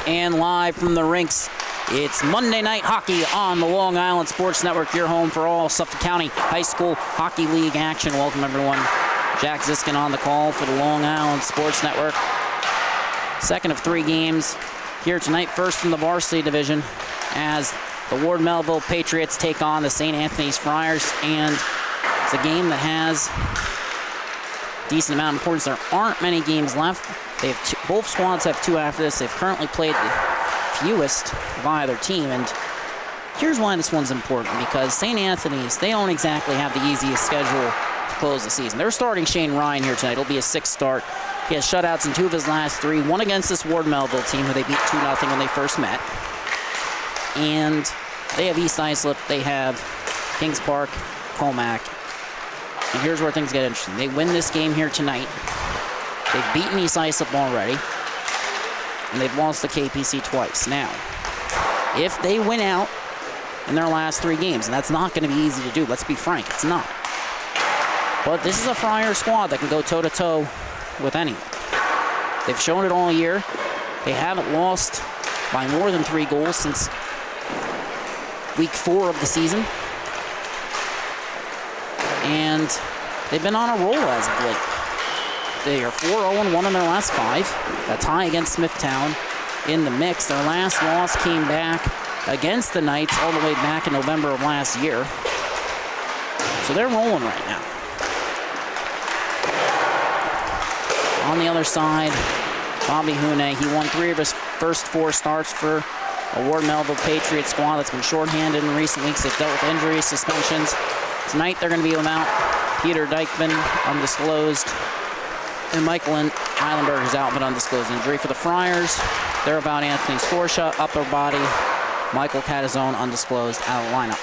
And live from the rinks, it's Monday Night Hockey on the Long Island Sports Network, your home for all Suffolk County High School Hockey League action. Welcome, everyone. Jack Ziskin on the call for the Long Island Sports Network. Second of 3 games here tonight, first from the Varsity division, as the Ward Melville Patriots take on the St. Anthony's Friars, and it's a game that has a decent amount of importance. There aren't many games left. They have both squads have 2 after this. They've currently played the fewest by their team, and here's why this one's important, because St. Anthony's, they don't exactly have the easiest schedule to close the season. They're starting Shane Ryan here tonight. It'll be a 6th start. He has shutouts in 2 of his last 3, one against this Ward Melville team, who they beat 2-0 when they first met. And they have East Islip, they have Kings Park, Comac. And here's where things get interesting. They win this game here tonight. They've beaten East Islip already, and they've lost to KPC twice. Now, if they win out in their last 3 games, and that's not going to be easy to do, let's be frank, it's not. But this is a Friars squad that can go toe-to-toe with anyone. They've shown it all year. They haven't lost by more than 3 goals since week 4 of the season. And they've been on a roll as of late. They are 4-0-1 in their last 5. A tie against Smithtown in the mix. Their last loss came back against the Knights all the way back in November of last year. So they're rolling right now. On the other side, Bobby Hune, he won 3 of his first 4 starts for a Ward Melville Patriots squad that's been shorthanded in recent weeks. They've dealt with injuries, suspensions. Tonight they're going to be without Peter Dykman, undisclosed, and Michael Eilenberg is out, but undisclosed injury. For the Friars, they're about Anthony Scorsha, upper body, Michael Catazone, undisclosed, out of the lineup.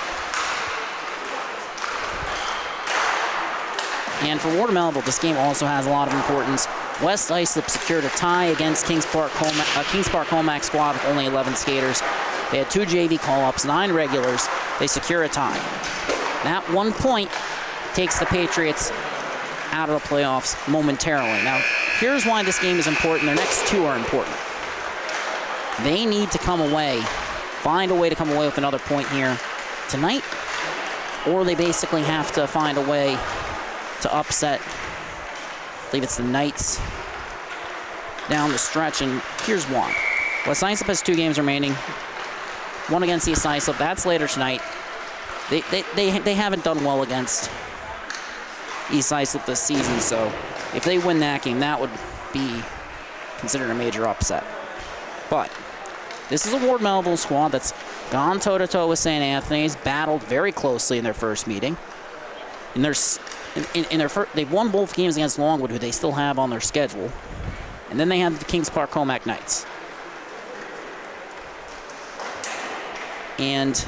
And for Ward Melville, this game also has a lot of importance. West Islip secured a tie against Kings Park Comac squad with only 11 skaters. They had 2 JV call-ups, 9 regulars. They secure a tie. That 1 point takes the Patriots out of the playoffs momentarily. Now, here's why this game is important. Their next 2 are important. They need to come away, find a way to come away with another point here tonight, or they basically have to find a way to upset, I believe it's the Knights, down the stretch, and here's why. West Islip has 2 games remaining, 1 against East Islip. That's later tonight. They haven't done well against East Islip this season, so if they win that game, that would be considered a major upset. But this is a Ward Melville squad that's gone toe-to-toe with St. Anthony's, battled very closely in their first meeting. They've won both games against Longwood, who they still have on their schedule. And then they have the Kings Park Comac Knights. And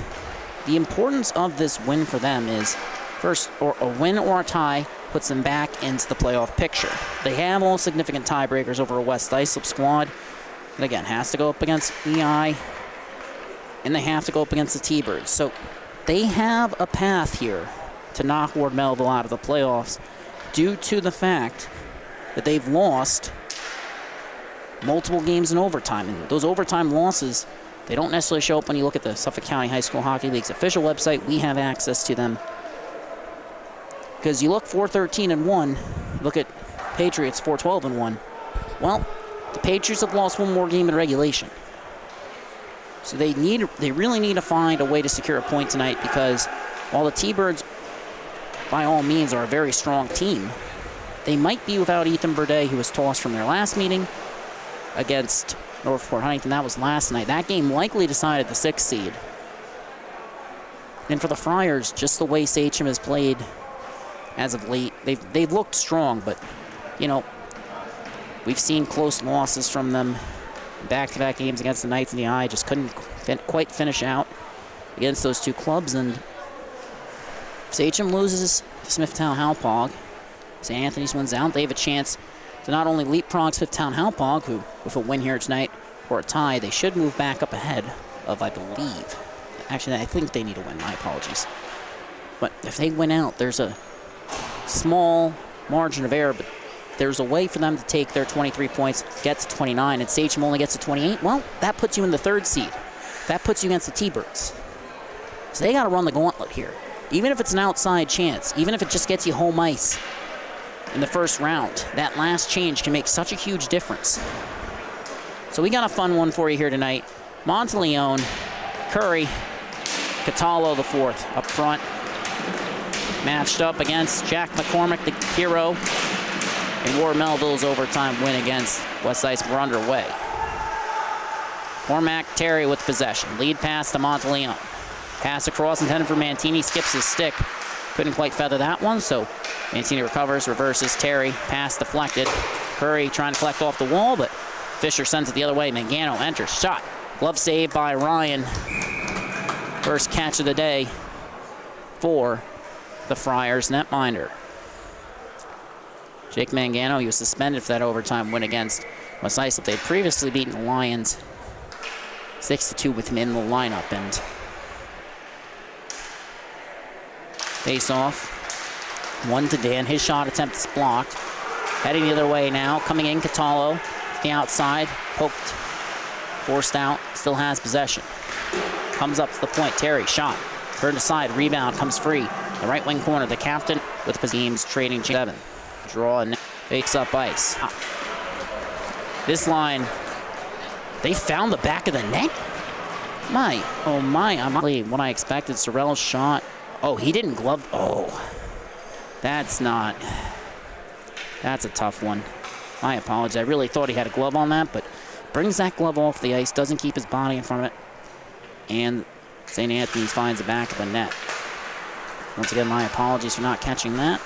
the importance of this win for them is, first, or a win or a tie puts them back into the playoff picture. They have all significant tiebreakers over a West Islip squad. And again, has to go up against EI, and they have to go up against the T-Birds. So they have a path here to knock Ward Melville out of the playoffs due to the fact that they've lost multiple games in overtime. And those overtime losses, they don't necessarily show up when you look at the Suffolk County High School Hockey League's official website. We have access to them. Because you look 4-13-1, look at Patriots 4-12-1. Well, the Patriots have lost 1 more game in regulation. So they really need to find a way to secure a point tonight, because while the T-Birds by all means are a very strong team, they might be without Ethan Burdett, who was tossed from their last meeting against Northport Huntington. That was last night. That game likely decided the 6th seed. And for the Friars, just the way SCHSHL has played as of late, they've looked strong, but, you know, we've seen close losses from them. Back-to-back games against the Knights and the Eye, just couldn't quite finish out against those 2 clubs. And if SCHSHL loses to Smithtown Hauppauge, St. Anthony's wins out, they have a chance to not only leapfrog Smithtown Hauppauge, who, with a win here tonight or a tie, they should move back up ahead of, I believe. Actually, I think they need a win. My apologies. But if they win out, there's a small margin of error, but there's a way for them to take their 23 points, get to 29, and Sachem only gets to 28, well, that puts you in the 3rd seed. That puts you against the T-Birds. So they got to run the gauntlet here. Even if it's an outside chance, even if it just gets you home ice in the 1st round, that last change can make such a huge difference. So we got a fun one for you here tonight. Monteleone, Curry, Catallo the 4th up front. Matched up against Jack McCormick, the hero, in Ward Melville's overtime win against West Ice. We're underway. Cormac Terry with possession. Lead pass to Monteleone. Pass across intended for Mantini. Skips his stick. Couldn't quite feather that one, so Mantini recovers, reverses. Terry, pass deflected. Curry trying to collect off the wall, but Fisher sends it the other way. Mangano enters. Shot. Glove save by Ryan. First catch of the day for the Friars netminder. Jake Mangano, he was suspended for that overtime win against West Islip. They'd previously beaten the Lions 6-2 with him in the lineup. And face off. 1 to Dan. His shot attempt is blocked. Heading the other way now. Coming in, Catallo. The outside. Poked. Forced out. Still has possession. Comes up to the point. Terry, shot. Turned aside. Rebound. Comes free. The right wing corner. The captain with the teams trading 7. Draw and fakes up ice. This line, they found the back of the net? Oh my, I'm not what I expected. Sorrell's shot. Oh, he didn't glove. Oh, that's a tough one. My apologies. I really thought he had a glove on that, but brings that glove off the ice, doesn't keep his body in front of it, and St. Anthony's finds the back of the net. Once again, my apologies for not catching that.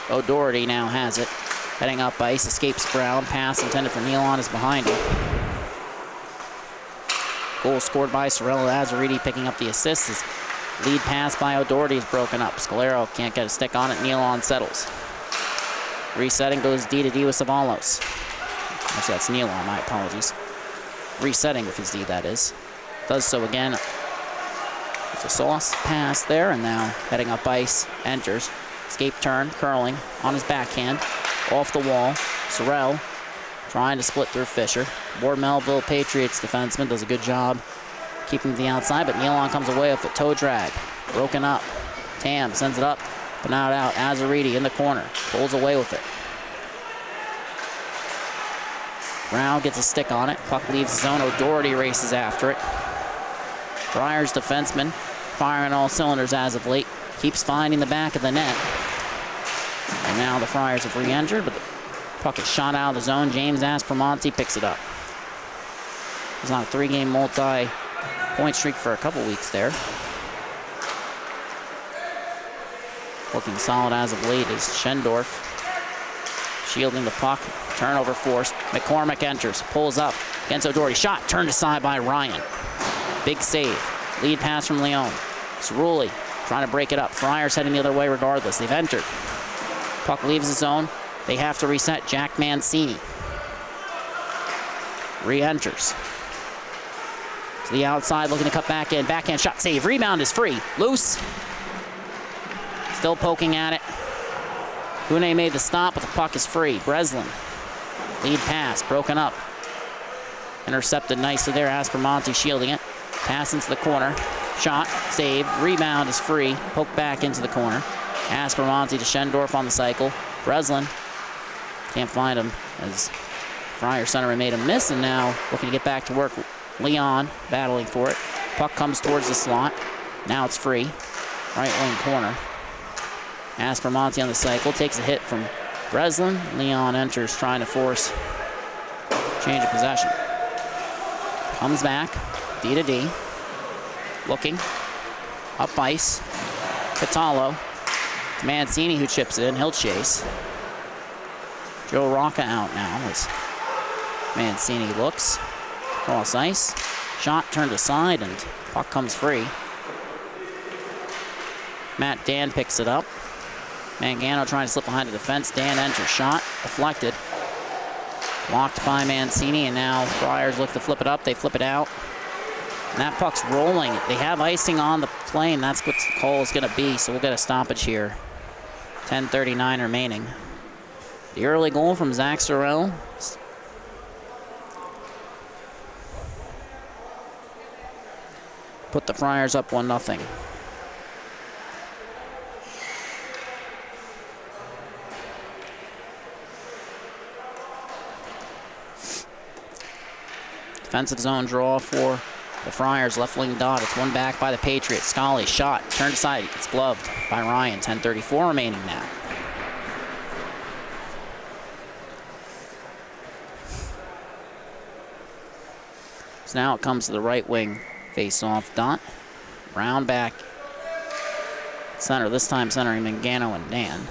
O'Doherty now has it. Heading up ice, escapes Brown. Pass intended for Nealon is behind him. Goal scored by Sorrell. Azariti picking up the assist. His lead pass by O'Doherty is broken up. Scalero can't get a stick on it. Nealon settles. Resetting goes D to D with Savalos. Actually, that's Nealon, my apologies. Resetting with his D, that is. Does so again. It's a sauce pass there, and now heading up ice, enters. Escape turn, curling on his backhand. Off the wall. Sorrell trying to split through Fisher. Ward Melville, Patriots defenseman, does a good job keeping to the outside, but Nealon comes away with a toe drag. Broken up. Tam sends it up, but not out. Azariti in the corner. Pulls away with it. Brown gets a stick on it. Puck leaves the zone. O'Doherty races after it. Friars defenseman firing all cylinders as of late. Keeps finding the back of the net. And now the Friars have re-entered, but the puck is shot out of the zone. James Aspromonte picks it up. He's on a 3-game multi-point streak for a couple weeks there. Looking solid as of late is Schendorf. Shielding the puck. Turnover forced. McCormick enters. Pulls up against O'Doherty. Shot turned aside by Ryan. Big save. Lead pass from Leone. Cerulli trying to break it up. Friars heading the other way regardless. They've entered. Puck leaves the zone. They have to reset. Jack Mancini re-enters. To the outside, looking to cut back in. Backhand shot, save. Rebound is free. Loose. Still poking at it. Hune made the stop, but the puck is free. Breslin. Lead pass, broken up. Intercepted nicely there. Aspromonte shielding it. Pass into the corner. Shot, save. Rebound is free. Poke back into the corner. Aspromonte to Schendorf on the cycle. Breslin can't find him as Friar center made a miss, and now looking to get back to work. Leon battling for it. Puck comes towards the slot. Now it's free. Right wing corner. Aspromonte on the cycle. Takes a hit from Breslin. Leon enters trying to force change of possession. Comes back. D to D. Looking. Up ice. Catallo. Mancini who chips it in. He'll chase. Joe Rocca out now as Mancini looks. Cross ice. Shot turned aside and puck comes free. Matt Dan picks it up. Mangano trying to slip behind the defense. Dan enters. Shot deflected. Blocked by Mancini, and now Friars look to flip it up. They flip it out. And that puck's rolling. They have icing on the play, and that's what the call is going to be, so we'll get a stoppage here. 10:39 remaining. The early goal from Zach Sorrell put the Friars up 1-0. Defensive zone draw for the Friars, left wing dot. It's one back by the Patriots. Scully, shot, turned aside. It's gloved by Ryan. 10:34 remaining now. So now it comes to the right wing face-off dot. Brown back center, this time centering Mangano and Dan.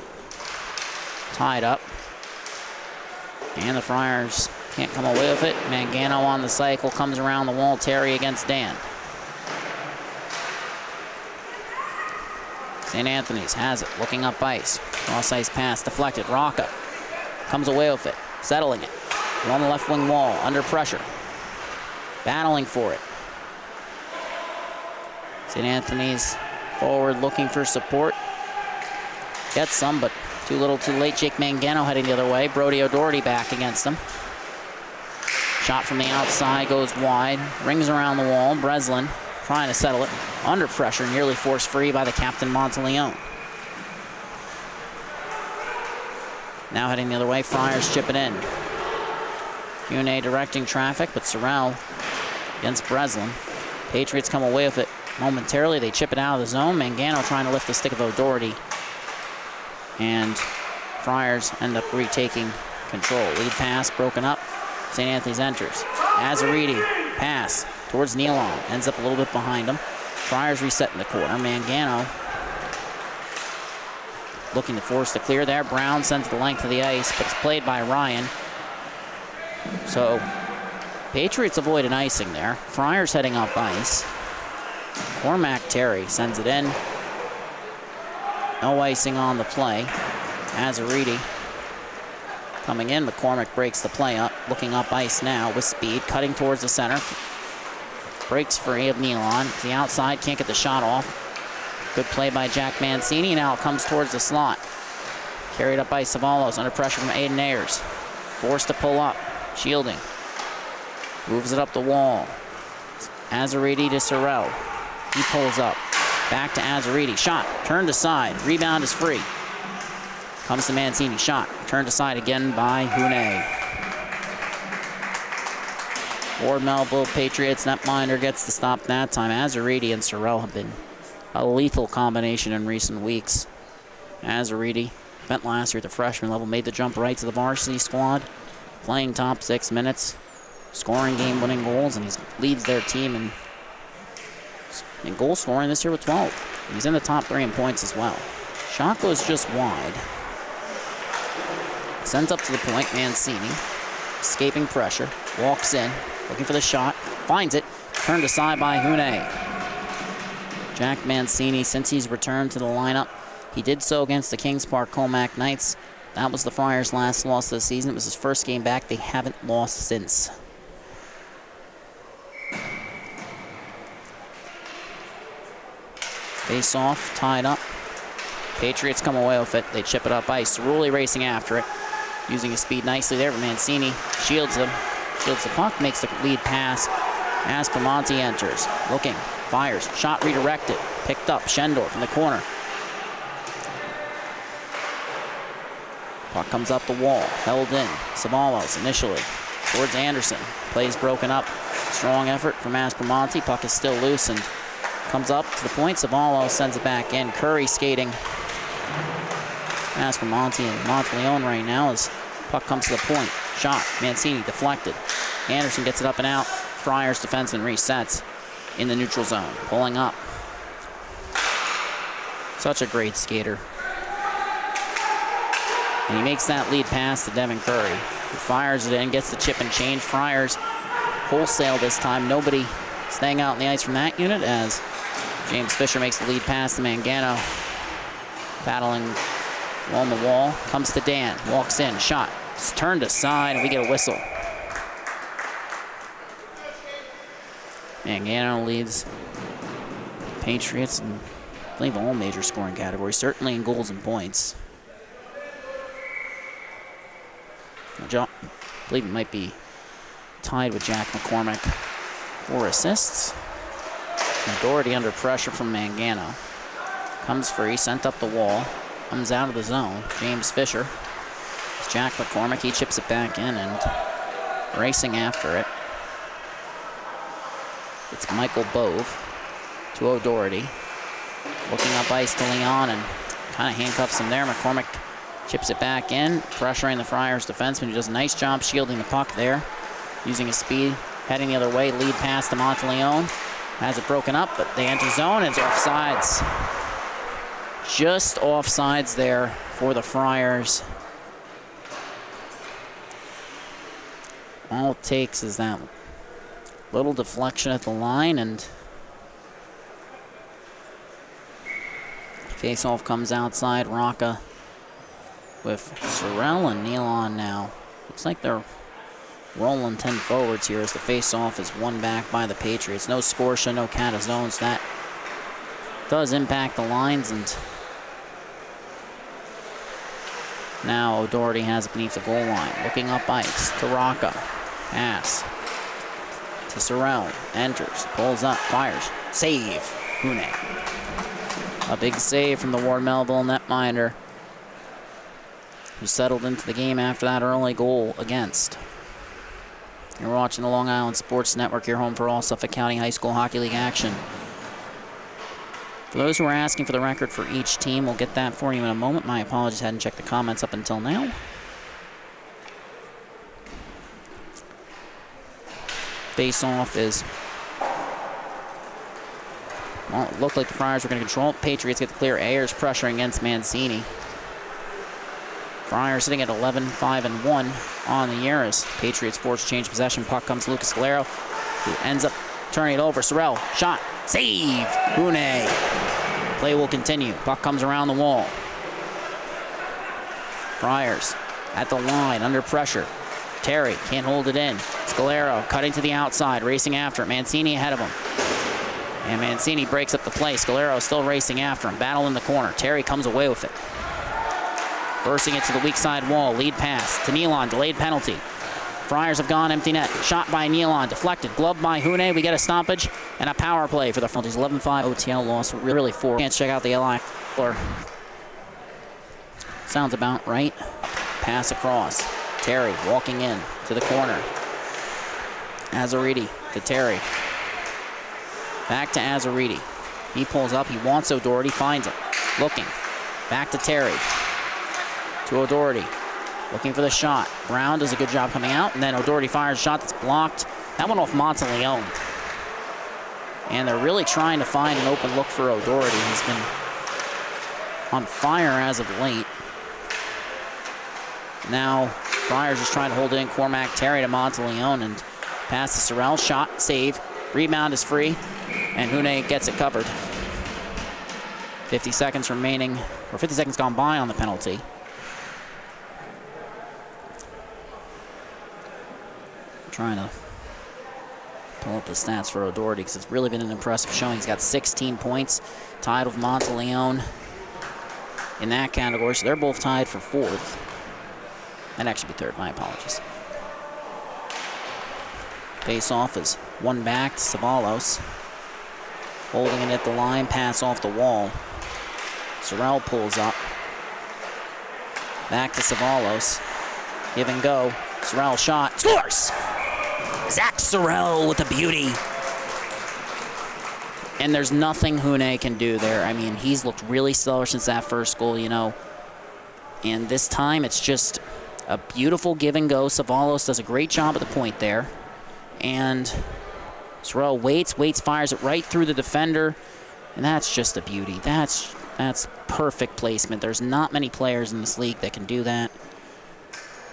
Tied up. And the Friars can't come away with it. Mangano on the cycle, comes around the wall. Terry against Dan. St. Anthony's has it, looking up ice. Cross ice pass deflected. Rocca comes away with it, settling it. On the left wing wall, under pressure. Battling for it. St. Anthony's forward looking for support. Gets some, but too little too late. Jake Mangano heading the other way. Brody O'Doherty back against him. Shot from the outside, goes wide. Rings around the wall. Breslin trying to settle it. Under pressure, nearly forced free by the captain Monteleone. Now heading the other way, Friars chip it in. Une directing traffic, but Sorrell against Breslin. Patriots come away with it momentarily. They chip it out of the zone. Mangano trying to lift the stick of O'Doherty. And Friars end up retaking control. Lead pass broken up. St. Anthony's enters. Azariti, pass towards Nealon. Ends up a little bit behind him. Friars reset in the corner. Mangano looking to force the clear there. Brown sends the length of the ice, but it's played by Ryan. So Patriots avoid an icing there. Friars heading up ice. Cormac Terry sends it in. No icing on the play. Azariti coming in. McCormick breaks the play up. Looking up ice now with speed. Cutting towards the center. Breaks free of Nealon. The outside, can't get the shot off. Good play by Jack Mancini. Now it comes towards the slot. Carried up by Savalos under pressure from Aiden Ayers. Forced to pull up. Shielding. Moves it up the wall. Azariti to Sorrell. He pulls up. Back to Azariti. Shot. Turned aside. Rebound is free. Comes to Mancini. Shot. Turned aside again by Hune. Ward Melville, Patriots netminder gets the stop that time. Azariti and Sorrell have been a lethal combination in recent weeks. Azariti spent last year at the freshman level, made the jump right to the varsity squad, playing top 6 minutes, scoring game-winning goals, and he leads their team in goal scoring this year with 12. He's in the top 3 in points as well. Shot goes just wide. Sends up to the point, Mancini, escaping pressure, walks in, looking for the shot, finds it, turned aside by Hune. Jack Mancini, since he's returned to the lineup, he did so against the Kings Park Comac Knights. That was the Friars' last loss of the season. It was his first game back. They haven't lost since. Face off, tied up. Patriots come away with it. They chip it up ice. Cerulli racing after it. Using his speed nicely there, but Mancini shields him. Shields the puck, makes the lead pass. Aspromonte enters. Looking, fires. Shot redirected. Picked up. Schendorf in the corner. Puck comes up the wall. Held in. Savalos initially. Towards Anderson. Plays broken up. Strong effort from Aspromonte. Puck is still loose and comes up to the point. Savalos sends it back in. Curry skating. Aspromonte and Monteleone right now as puck comes to the point. Shot. Mancini deflected. Anderson gets it up and out. Friars defenseman resets in the neutral zone. Pulling up. Such a great skater. And he makes that lead pass to Devin Curry. He fires it in, gets the chip and change. Friars wholesale this time. Nobody staying out on the ice from that unit as James Fisher makes the lead pass to Mangano. Battling along the wall. Comes to Dan. Walks in. Shot. It's turned aside and we get a whistle. Mangano leads Patriots in, I believe, all major scoring categories, certainly in goals and points. I believe it might be tied with Jack McCormick for assists. O'Doherty under pressure from Mangano. Comes free, sent up the wall. Comes out of the zone. James Fisher. It's Jack McCormick. He chips it back in and racing after it. It's Michael Bove to O'Doherty. Looking up ice to Leon and kind of handcuffs him there. McCormick chips it back in, pressuring the Friars defenseman, who does a nice job shielding the puck there, using his speed, heading the other way. Lead pass to Monteleone. Has it broken up, but they enter zone and it's offsides. Just offsides there for the Friars. All it takes is that little deflection at the line, and face-off comes outside. Rocca with Sorrell and Nealon now. Looks like they're rolling 10 forwards here as the face-off is won back by the Patriots. No Scotia, no Catazones. That does impact the lines, and now O'Doherty has it beneath the goal line. Looking up ice to Rocca. Pass to Sorrell. Enters, pulls up, fires. Save. Hune. A big save from the Ward Melville netminder, who settled into the game after that early goal against. You're watching the Long Island Sports Network, your home for all Suffolk County High School Hockey League action. For those who are asking for the record for each team, we'll get that for you in a moment. My apologies, hadn't checked the comments up until now. Face-off is, well, it looked like the Friars were going to control it. Patriots get the clear. Ayers pressuring against Mancini. Friars sitting at 11-5-1 on the year as Patriots force to change possession. Puck comes to Lucas Galero, who ends up turning it over. Sorrell, shot, save, Hune. Play will continue. Puck comes around the wall. Friars at the line, under pressure. Terry can't hold it in. Scalero cutting to the outside, racing after it. Mancini ahead of him. And Mancini breaks up the play. Scalero still racing after him. Battle in the corner. Terry comes away with it. Bursting it to the weak side wall. Lead pass to Nealon. Delayed penalty. Friars have gone empty net. Shot by Nealon. Deflected. Glove by Hune. We get a stoppage and a power play for the penalties. 11-5 OTL loss. Really 4. Can't check out the LI floor. Sounds about right. Pass across. Terry walking in to the corner. Azariti to Terry. Back to Azariti. He pulls up. He wants O'Doherty. Finds him. Looking. Back to Terry. To O'Doherty. Looking for the shot. Brown does a good job coming out. And then O'Doherty fires a shot that's blocked. That went off Monteleone. And they're really trying to find an open look for O'Doherty. He's been on fire as of late. Now, Friars just trying to hold it in. Cormac Terry to Monteleone and pass to Sorrell. Shot, save. Rebound is free. And Hune gets it covered. 50 seconds remaining, or 50 seconds gone by on the penalty. I'm trying to pull up the stats for O'Doherty because it's really been an impressive showing. He's got 16 points, tied with Monteleone in that category. So they're both tied for fourth. That'd actually be third, my apologies. Face-off is one back to Savalos. Holding it at the line, pass off the wall. Sorrell pulls up. Back to Savalos. Give and go. Sorrell shot. Scores! Zach Sorrell with a beauty. And there's nothing Hune can do there. I mean, he's looked really stellar since that first goal, you know. And this time, it's just a beautiful give and go. Savalos does a great job at the point there. And Sorrell waits, fires it right through the defender. And that's just a beauty. That's perfect placement. There's not many players in this league that can do that.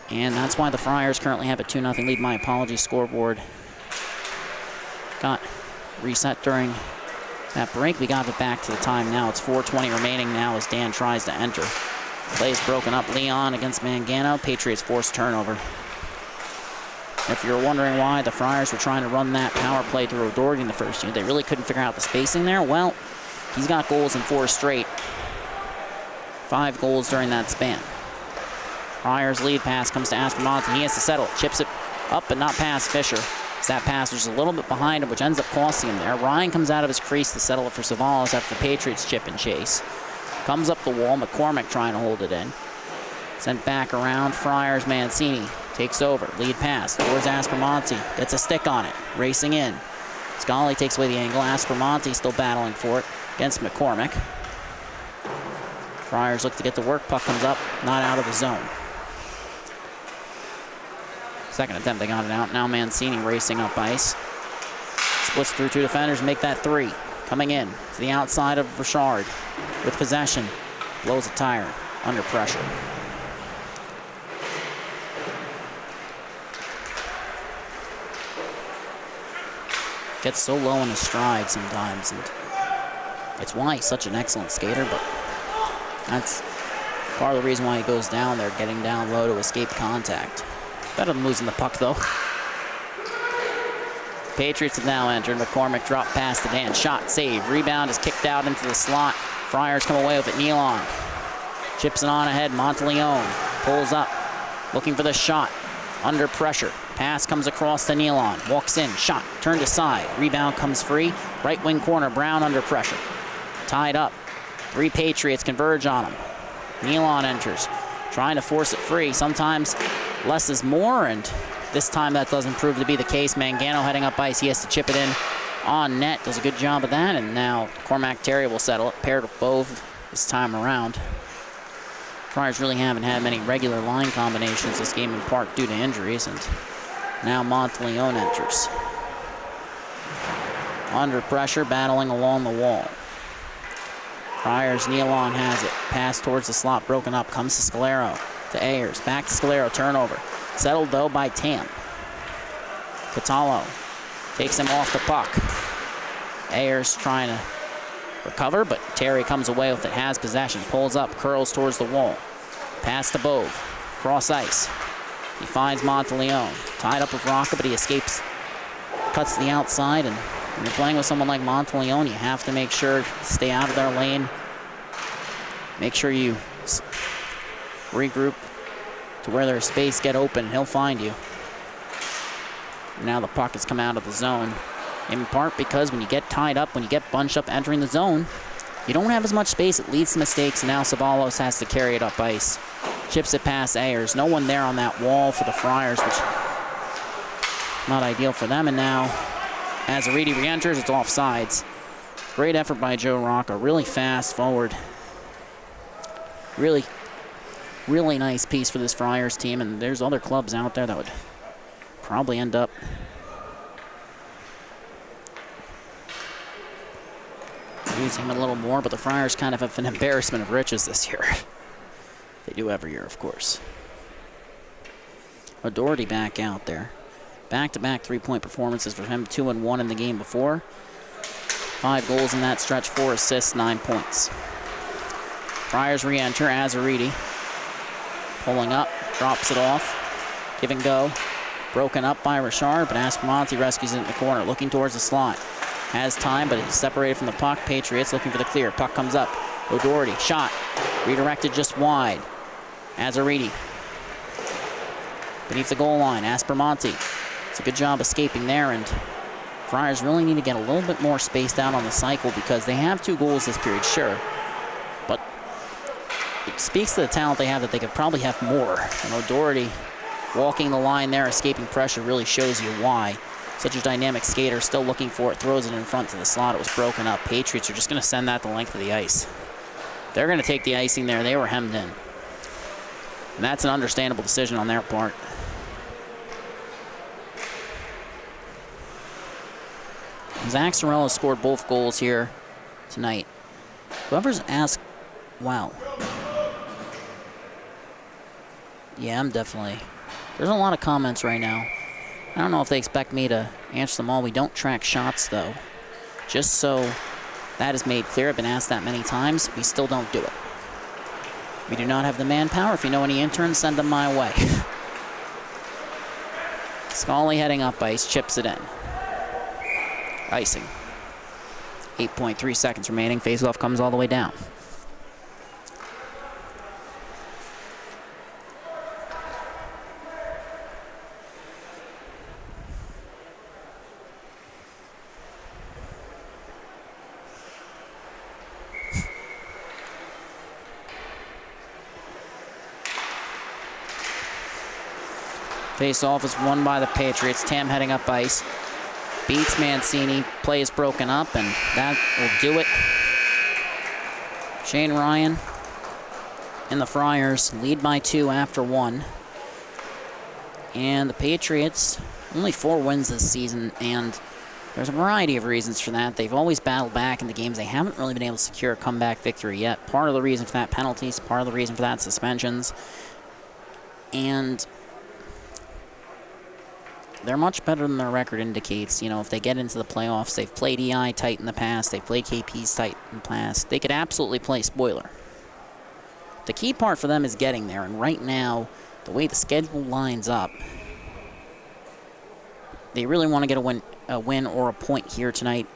And that's why the Friars currently have a 2-0 lead. My apologies, scoreboard got reset during that break. We got it back to the time now. It's 4:20 remaining now as Dan tries to enter. Play is broken up. Leon against Mangano. Patriots forced turnover. If you're wondering why the Friars were trying to run that power play through O'Doherty in the first unit, they really couldn't figure out the spacing there. Well, he's got goals in 4 straight. 5 goals during that span. Friars lead pass comes to Aspromonte. He has to settle. Chips it up but not past Fisher. That pass was a little bit behind him, which ends up costing him there. Ryan comes out of his crease to settle it for Savalas after the Patriots chip and chase. Comes up the wall. McCormick trying to hold it in. Sent back around. Friars. Mancini takes over. Lead pass towards Aspromonte. Gets a stick on it. Racing in. Scully takes away the angle. Aspromonte still battling for it against McCormick. Friars look to get the work. Puck comes up. Not out of the zone. Second attempt, they got it out. Now Mancini racing up ice. Splits through two defenders, make that three. Coming in to the outside of Richard with possession. Blows a tire, under pressure. Gets so low in his stride sometimes, and it's why he's such an excellent skater, but that's part of the reason why he goes down there, getting down low to escape contact. Better than losing the puck, though. Patriots have now entered. McCormick drop pass to Dan. Shot, save. Rebound is kicked out into the slot. Friars come away with it. Nealon chips it on ahead. Monteleone pulls up, looking for the shot. Under pressure. Pass comes across to Nealon. Walks in. Shot. Turned aside. Rebound comes free. Right wing corner. Brown under pressure. Tied up. 3 Patriots converge on him. Nealon enters. Trying to force it free. Sometimes less is more, and this time that doesn't prove to be the case. Mangano heading up ice. He has to chip it in on net. Does a good job of that, and now Cormac Terry will settle it. Paired with Bove this time around. Friars really haven't had many regular line combinations this game, in part due to injuries, and now Monteleone enters. Under pressure, battling along the wall. Friars, Nealon has it. Pass towards the slot, broken up. Comes to Scalero. To Ayers. Back to Scalero. Turnover. Settled, though, by Tam. Catallo takes him off the puck. Ayers trying to recover, but Terry comes away with it. Has possession. Pulls up. Curls towards the wall. Pass to Bove. Cross ice. He finds Monteleone. Tied up with Rocca, but he escapes. Cuts to the outside, and when you're playing with someone like Monteleone, you have to make sure to stay out of their lane. Make sure you regroup to where there's space, get open, he'll find you. Now the puck has come out of the zone, in part because when you get tied up, when you get bunched up entering the zone, you don't have as much space. It leads to mistakes, and now Savalas has to carry it up ice. Chips it past Ayers. No one there on that wall for the Friars, which not ideal for them, and now as Aridi re-enters, it's offsides. Great effort by Joe Rocca. Really fast forward. Really, really nice piece for this Friars team, and there's other clubs out there that would probably end up using him a little more, but the Friars kind of have an embarrassment of riches this year. They do every year, of course. O'Doherty back out there. Back-to-back three-point performances for him. 2-1 in the game before. 5 goals in that stretch, 4 assists, 9 points. Friars re-enter. Azaridi pulling up, drops it off. Give and go. Broken up by Richard, but Aspromonte rescues it in the corner, looking towards the slot. Has time, but he's separated from the puck. Patriots looking for the clear. Puck comes up. O'Doherty, shot. Redirected just wide. Azaridi beneath the goal line. Aspromonte. It's a good job escaping there, and Friars really need to get a little bit more spaced out on the cycle because they have 2 goals this period, sure. But it speaks to the talent they have that they could probably have more. And O'Doherty walking the line there, escaping pressure, really shows you why. Such a dynamic skater, still looking for it, throws it in front to the slot. It was broken up. Patriots are just going to send that the length of the ice. They're going to take the icing there. They were hemmed in. And that's an understandable decision on their part. Zach Sorrell has scored both goals here tonight. Whoever's asked, wow. Yeah, I'm definitely. There's a lot of comments right now. I don't know if they expect me to answer them all. We don't track shots, though. Just so that is made clear. I've been asked that many times. We still don't do it. We do not have the manpower. If you know any interns, send them my way. Scully heading up ice, chips it in. Icing. 8.3 seconds remaining. Faceoff comes all the way down. Face-off is won by the Patriots. Tam heading up ice. Beats Mancini. Play is broken up, and that will do it. Shane Ryan and the Friars lead by 2 after 1. And the Patriots, only 4 wins this season, and there's a variety of reasons for that. They've always battled back in the games. They haven't really been able to secure a comeback victory yet. Part of the reason for that, penalties. Part of the reason for that, suspensions. And they're much better than their record indicates. You know, if they get into the playoffs, they've played EI tight in the past. They've played KP's tight in the past. They could absolutely play spoiler. The key part for them is getting there, and right now, the way the schedule lines up, they really want to get a win or a point here tonight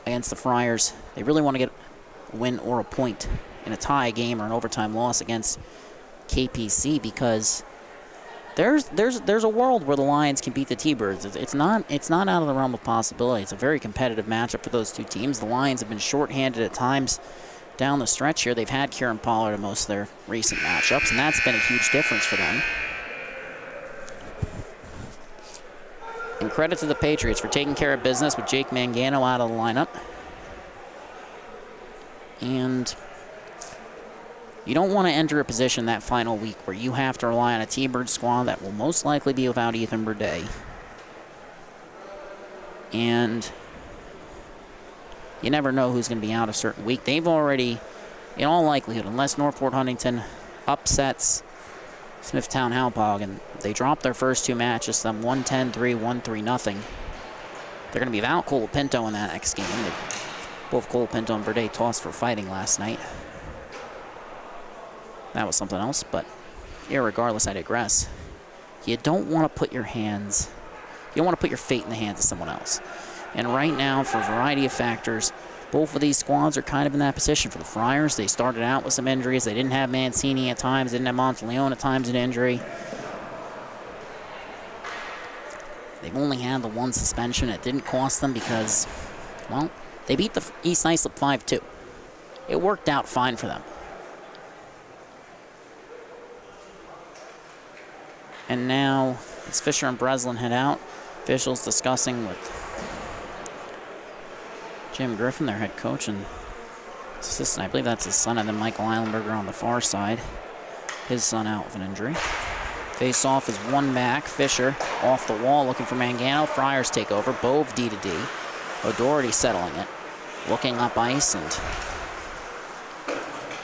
against the Friars. They really want to get a win or a point in a tie game or an overtime loss against KPC, because there's a world where the Lions can beat the T-Birds. It's not out of the realm of possibility. It's a very competitive matchup for those two teams. The Lions have been shorthanded at times down the stretch here. They've had Kieran Pollard in most of their recent matchups, and that's been a huge difference for them. And credit to the Patriots for taking care of business with Jake Mangano out of the lineup. And you don't want to enter a position that final week where you have to rely on a T-Bird squad that will most likely be without Ethan Burdett. And you never know who's going to be out a certain week. They've already, in all likelihood, unless Northport Huntington upsets Smithtown Halpog, and they dropped their first 2 matches, them 1-10-3, 1-3-0. They're going to be without Colapinto in that next game. Both Colapinto and Burdett tossed for fighting last night. That was something else, but irregardless, I digress. You don't want to put your hands, you don't want to put your fate in the hands of someone else. And right now, for a variety of factors, both of these squads are kind of in that position. For the Friars, they started out with some injuries. They didn't have Mancini at times, didn't have Monteleone at times, an injury. They've only had the 1 suspension. It didn't cost them because, well, they beat the East Islip 5-2. It worked out fine for them. And now, as Fisher and Breslin head out, officials discussing with Jim Griffin, their head coach and assistant. I believe that's his son, and then Michael Eilenberger on the far side. His son out with an injury. Face-off is won back. Fisher off the wall looking for Mangano. Friars take over. Bove D to D. O'Doherty settling it. Looking up ice, and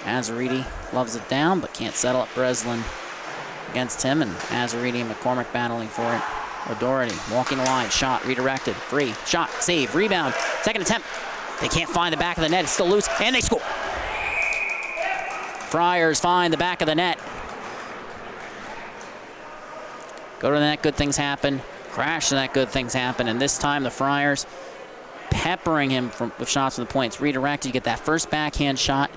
Azariti loves it down but can't settle it. Breslin against him, and Azariti and McCormick battling for it. O'Doherty walking the line, shot, redirected, free, shot, save, rebound, second attempt. They can't find the back of the net, it's still loose, and they score. Friars find the back of the net. Go to the net, good things happen. Crash to that, good things happen. And this time the Friars peppering him with shots from the point. It's redirected, you get that first backhand shot,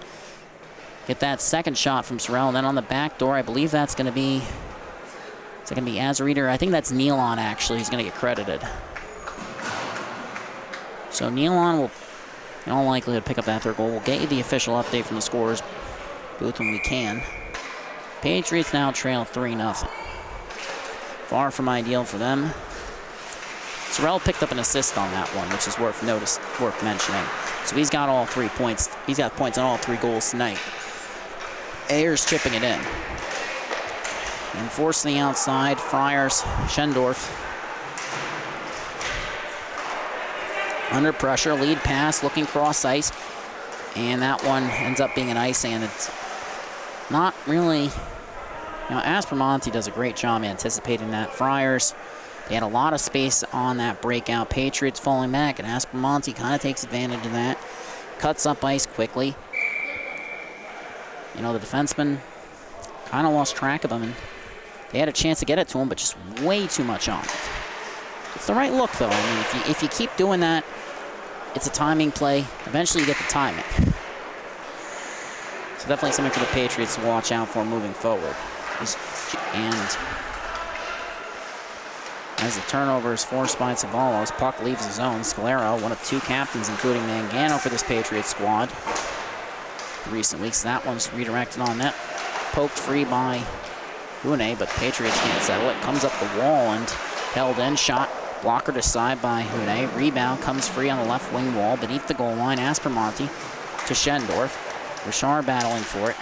get that second shot from Sorrell, and then on the back door, I believe that's going to be, is it going to be Azarita? I think that's Nealon, actually. He's going to get credited. So Nealon will, in all likelihood, pick up that third goal. We'll get you the official update from the scorers booth when we can. Patriots now trail 3-0. Far from ideal for them. Sorrell picked up an assist on that one, which is worth mentioning. So he's got all 3 points. He's got points on all 3 goals tonight. Ayers chipping it in. And forcing the outside, Friars, Schendorf. Under pressure, lead pass, looking cross ice. And that one ends up being an icing, and it's not really, you know, Aspromonte does a great job anticipating that. Friars, they had a lot of space on that breakout. Patriots falling back, and Aspromonte kind of takes advantage of that. Cuts up ice quickly. You know, the defenseman kind of lost track of him, and they had a chance to get it to him, but just way too much on it. It's the right look, though. I mean, if you keep doing that, it's a timing play. Eventually you get the timing. So definitely something for the Patriots to watch out for moving forward. And as the turnover is forced by Zavallos, puck leaves the zone. Scalero, one of 2 captains, including Mangano for this Patriots squad. In recent weeks, that one's redirected on net. Poked free by Hune, but Patriots can't settle it. Comes up the wall and held in. Shot blocker to side by Hune. Rebound comes free on the left wing wall beneath the goal line. Aspermonte to Schendorf. Richard battling for it.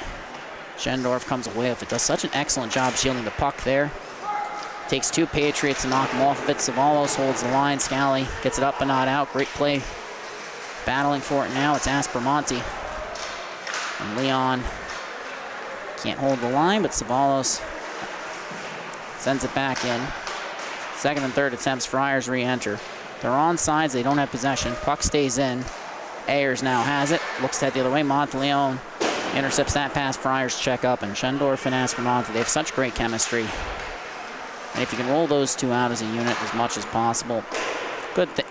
Schendorf comes away with it. Does such an excellent job shielding the puck there. Takes 2 Patriots to knock him off of it. Savalos holds the line. Scally gets it up but not out. Great play. Battling for it now. It's Aspermonte. And Leon can't hold the line, but Savalos sends it back in. Second and third attempts. Friars re-enter. They're on sides. They don't have possession. Puck stays in. Ayers now has it. Looks to head the other way. Monteleone intercepts that pass. Friars check up. And Schendorf and Aspermonte, they have such great chemistry. And if you can roll those two out as a unit as much as possible,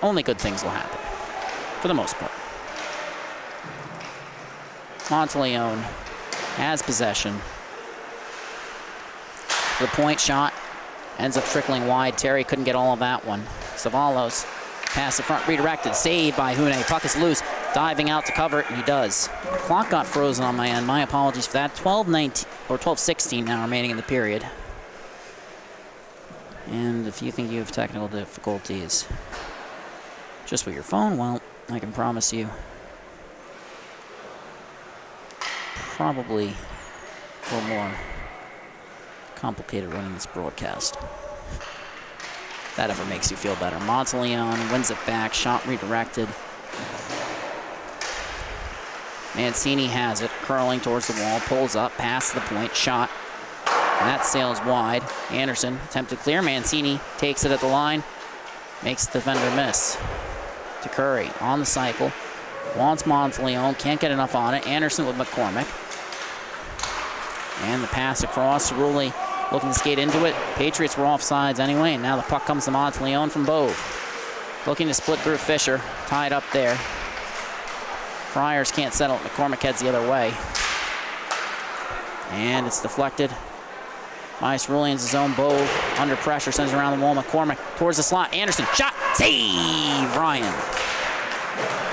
only good things will happen, for the most part. Monteleone has possession. The point shot ends up trickling wide. Terry couldn't get all of that one. Savalos pass the front, redirected, saved by Hune. Puck is loose, diving out to cover it, and he does. The clock got frozen on my end. My apologies for that. 12-19 or 12-16 now remaining in the period. And if you think you have technical difficulties just with your phone, well, I can promise you probably a little more complicated running this broadcast. That ever makes you feel better. Monteleone wins it back, shot redirected. Mancini has it, curling towards the wall, pulls up, past the point, shot. And that sails wide. Anderson attempted to clear. Mancini takes it at the line. Makes the defender miss. To Curry on the cycle. Wants Monteleone. Can't get enough on it. Anderson with McCormick. And the pass across. Cerulli looking to skate into it. Patriots were offsides anyway. And now the puck comes to Monteleone from Bove. Looking to split through Fisher. Tied up there. Friars can't settle it. McCormick heads the other way. And it's deflected. Nice Cerulli in his own. Bove under pressure, sends it around the wall. McCormick towards the slot. Anderson, shot, save, Ryan.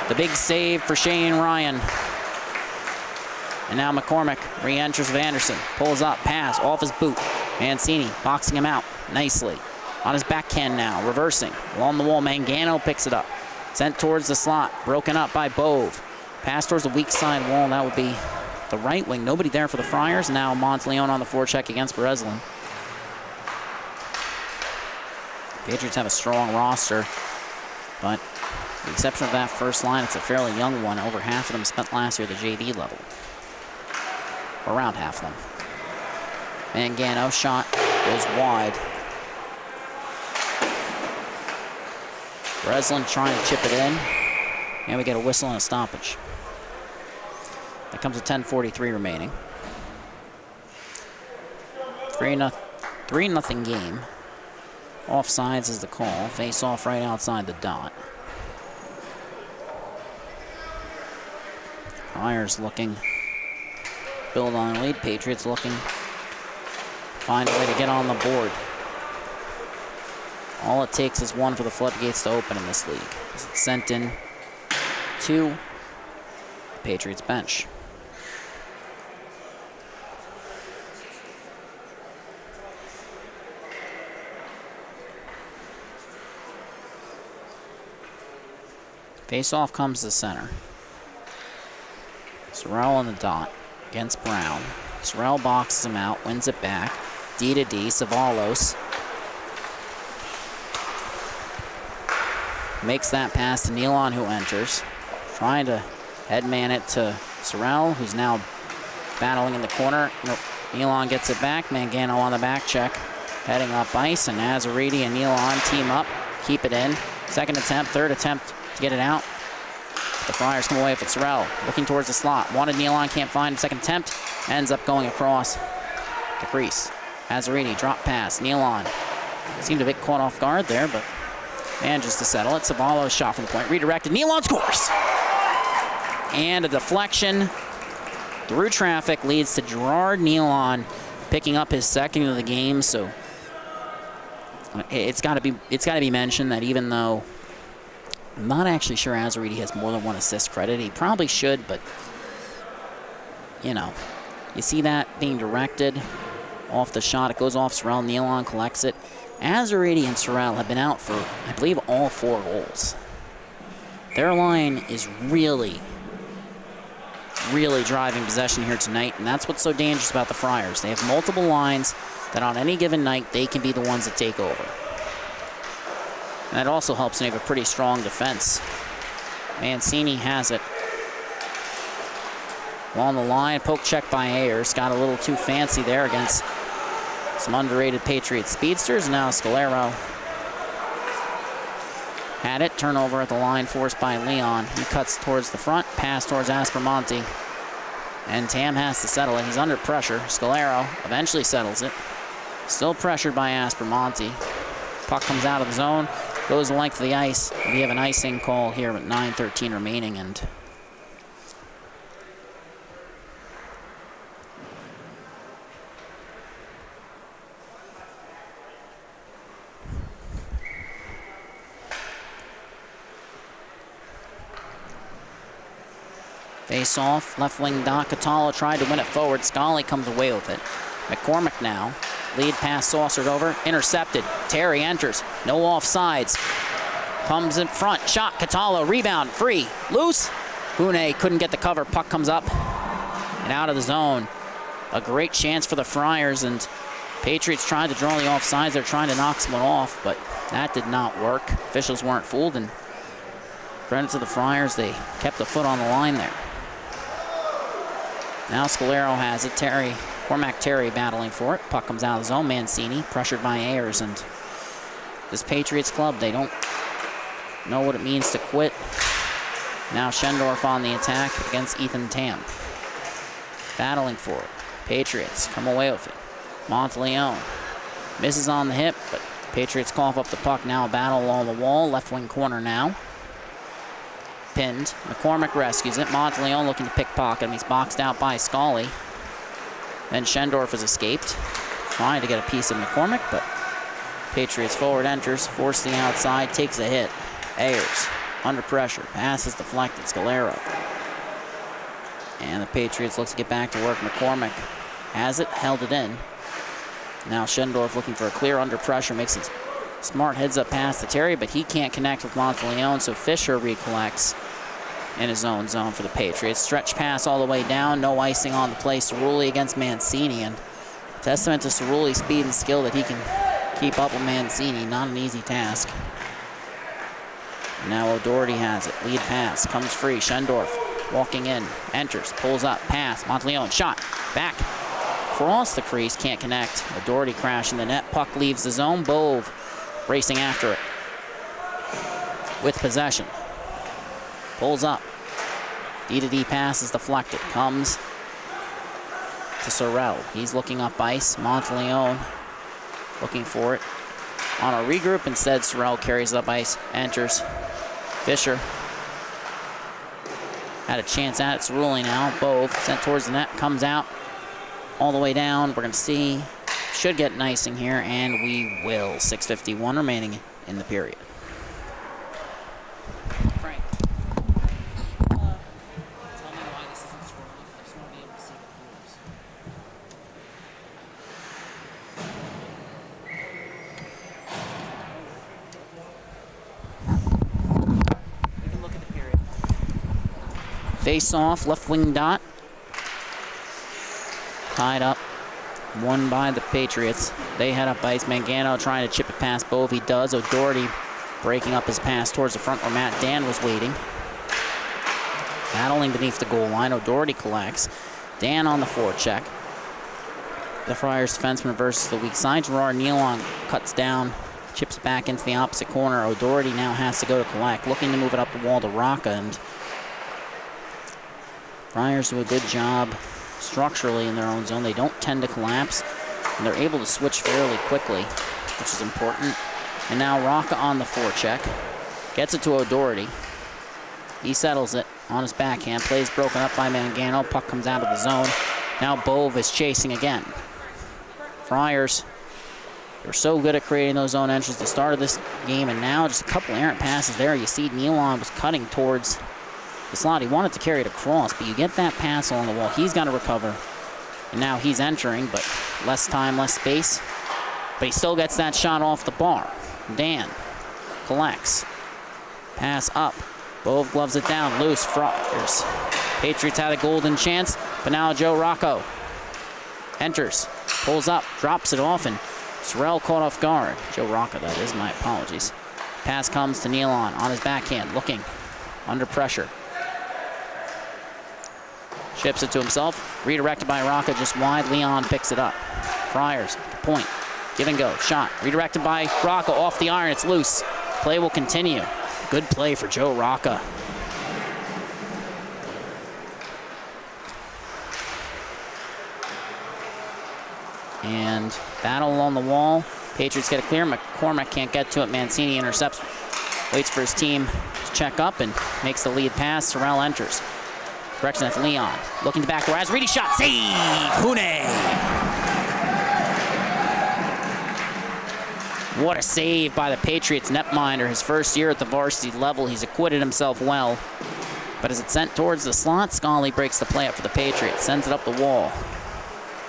The big save for Shane Ryan. And now McCormick re-enters with Anderson. Pulls up, pass, off his boot. Mancini boxing him out nicely. On his backhand now, reversing. Along the wall, Mangano picks it up. Sent towards the slot, broken up by Bove. Pass towards the weak side wall, that would be the right wing. Nobody there for the Friars. Now Monteleone on the forecheck against Breslin. Patriots have a strong roster, but with the exception of that first line, it's a fairly young one. Over half of them spent last year at the JV level. Around half of them. Mangano shot goes wide. Breslin trying to chip it in. And we get a whistle and a stoppage. That comes with 10:43 remaining. 3-0 game. Offsides is the call. Face off right outside the dot. Friars looking. Build on the lead. Patriots looking. Find a way to get on the board. All it takes is one for the floodgates to open in this league. It's sent in to the Patriots bench. Face-off comes to center. Sorrell on the dot against Brown. Sorrell boxes him out, wins it back. D to D, Savalos makes that pass to Nealon, who enters. Trying to headman it to Sorrell, who's now battling in the corner. Nope. Nealon gets it back. Mangano on the back check. Heading up ice, and Nazariti and Nealon team up. Keep it in. Second attempt, third attempt to get it out. The Friars come away with Sorrell. Looking towards the slot. Wanted Nealon, can't find him. Second attempt. Ends up going across the crease. Nazariti, drop pass. Nealon seemed a bit caught off guard there, but manages to settle it. Savalos shot from the point. Redirected. Nealon scores! And a deflection through traffic leads to Gerard Nealon picking up his second of the game. So it's got to be mentioned that even though I'm not actually sure Azariti has more than one assist credit, he probably should, but you know, you see that being directed off the shot. It goes off Sorrell. Nealon collects it. Azariti and Sorrell have been out for, I believe, all 4 goals. Their line is really driving possession here tonight, and that's what's so dangerous about the Friars. They have multiple lines that on any given night, they can be the ones that take over. And that also helps when you have a pretty strong defense. Mancini has it. Along the line, poke check by Ayers. Got a little too fancy there against some underrated Patriots speedsters. Now Scalero had it. Turnover at the line forced by Leon. He cuts towards the front. Pass towards Aspromonte. And Tam has to settle it. He's under pressure. Scalero eventually settles it. Still pressured by Aspromonte. Puck comes out of the zone. Goes the length of the ice. We have an icing call here with 9:13 remaining, and face off, left wing dot. Catala tried to win it forward. Scully comes away with it. McCormick now. Lead pass saucered over. Intercepted. Terry enters. No offsides. Comes in front. Shot. Catala. Rebound. Free. Loose. Hune couldn't get the cover. Puck comes up and out of the zone. A great chance for the Friars, and Patriots tried to draw the offsides. They're trying to knock someone off, but that did not work. Officials weren't fooled, and credit to the Friars. They kept the foot on the line there. Now Scalero has it. Cormac Terry battling for it. Puck comes out of the zone. Mancini pressured by Ayers, and this Patriots club, they don't know what it means to quit. Now Schendorf on the attack against Ethan Tam. Battling for it. Patriots come away with it. Monteleone misses on the hip, but Patriots cough up the puck. Now a battle along the wall. Left wing corner now. Pinned. McCormick rescues it. Monteleone looking to pickpocket him. He's boxed out by Scully. Then Schendorf has escaped, trying to get a piece of McCormick, but Patriots forward enters, forced the outside, takes a hit. Ayers under pressure, pass is deflected. Scalero. And the Patriots look to get back to work. McCormick has it, held it in. Now Schendorf looking for a clear under pressure, makes a smart heads-up pass to Terry, but he can't connect with Monteleone, so Fisher recollects in his own zone for the Patriots. Stretch pass all the way down, no icing on the play. Cerulli against Mancini, and testament to Cerulli's speed and skill that he can keep up with Mancini. Not an easy task. Now O'Doherty has it. Lead pass, comes free. Schendorf walking in, enters, pulls up, pass. Monteleone, shot, back. Across the crease, can't connect. O'Doherty crashing the net. Puck leaves the zone. Bove racing after it with possession. Pulls up. D-to-D pass is deflected. Comes to Sorrell. He's looking up ice. Monteleone looking for it. On a regroup, instead, Sorrell carries it up ice. Enters. Fisher had a chance at it. Cerulli now. Bove sent towards the net. Comes out all the way down. We're going to see. Should get an icing here, and we will. 6:51 remaining in the period. Frank, tell me why this isn't Cerulli. I just want to be able to see the rules. We can look at the period. Face off, left wing dot. Tied up. Won by the Patriots. They head up ice. Mangano trying to chip it past Bove. He does. O'Doherty breaking up his pass towards the front where Matt Dan was waiting. Battling beneath the goal line. O'Doherty collects. Dan on the forecheck. The Friars defenseman versus the weak side. Gerard Nealon cuts down, chips back into the opposite corner. O'Doherty now has to go to collect. Looking to move it up the wall to Rocca, and Friars do a good job structurally in their own zone. They don't tend to collapse, and they're able to switch fairly quickly, which is important. And now Rocca on the forecheck. Gets it to O'Doherty. He settles it on his backhand. Plays broken up by Mangano. Puck comes out of the zone. Now Bove is chasing again. Friars, they're so good at creating those zone entries at the start of this game, and now just a couple errant passes there. You see Nealon was cutting towards the slot. He wanted to carry it across, but you get that pass along the wall. He's got to recover. And now he's entering, but less time, less space. But he still gets that shot off the bar. Dan collects. Pass up. Bove gloves it down. Loose. Friars. Patriots had a golden chance, but now Joe Rocco enters. Pulls up. Drops it off, and Sorrell caught off guard. Joe Rocco, that is. My apologies. Pass comes to Nealon on his backhand. Looking. Under pressure. Chips it to himself. Redirected by Rocco just wide. Leon picks it up. Friars. Point. Give and go. Shot. Redirected by Rocco off the iron. It's loose. Play will continue. Good play for Joe Rocca. And battle along the wall. Patriots get a clear. McCormick can't get to it. Mancini intercepts. Waits for his team to check up and makes the lead pass. Sorrell enters. Correction, that's Leon. Looking to back door. As Reedy shot. Save! Hune! What a save by the Patriots netminder. His first year at the varsity level. He's acquitted himself well. But as it's sent towards the slot, Scully breaks the play up for the Patriots. Sends it up the wall.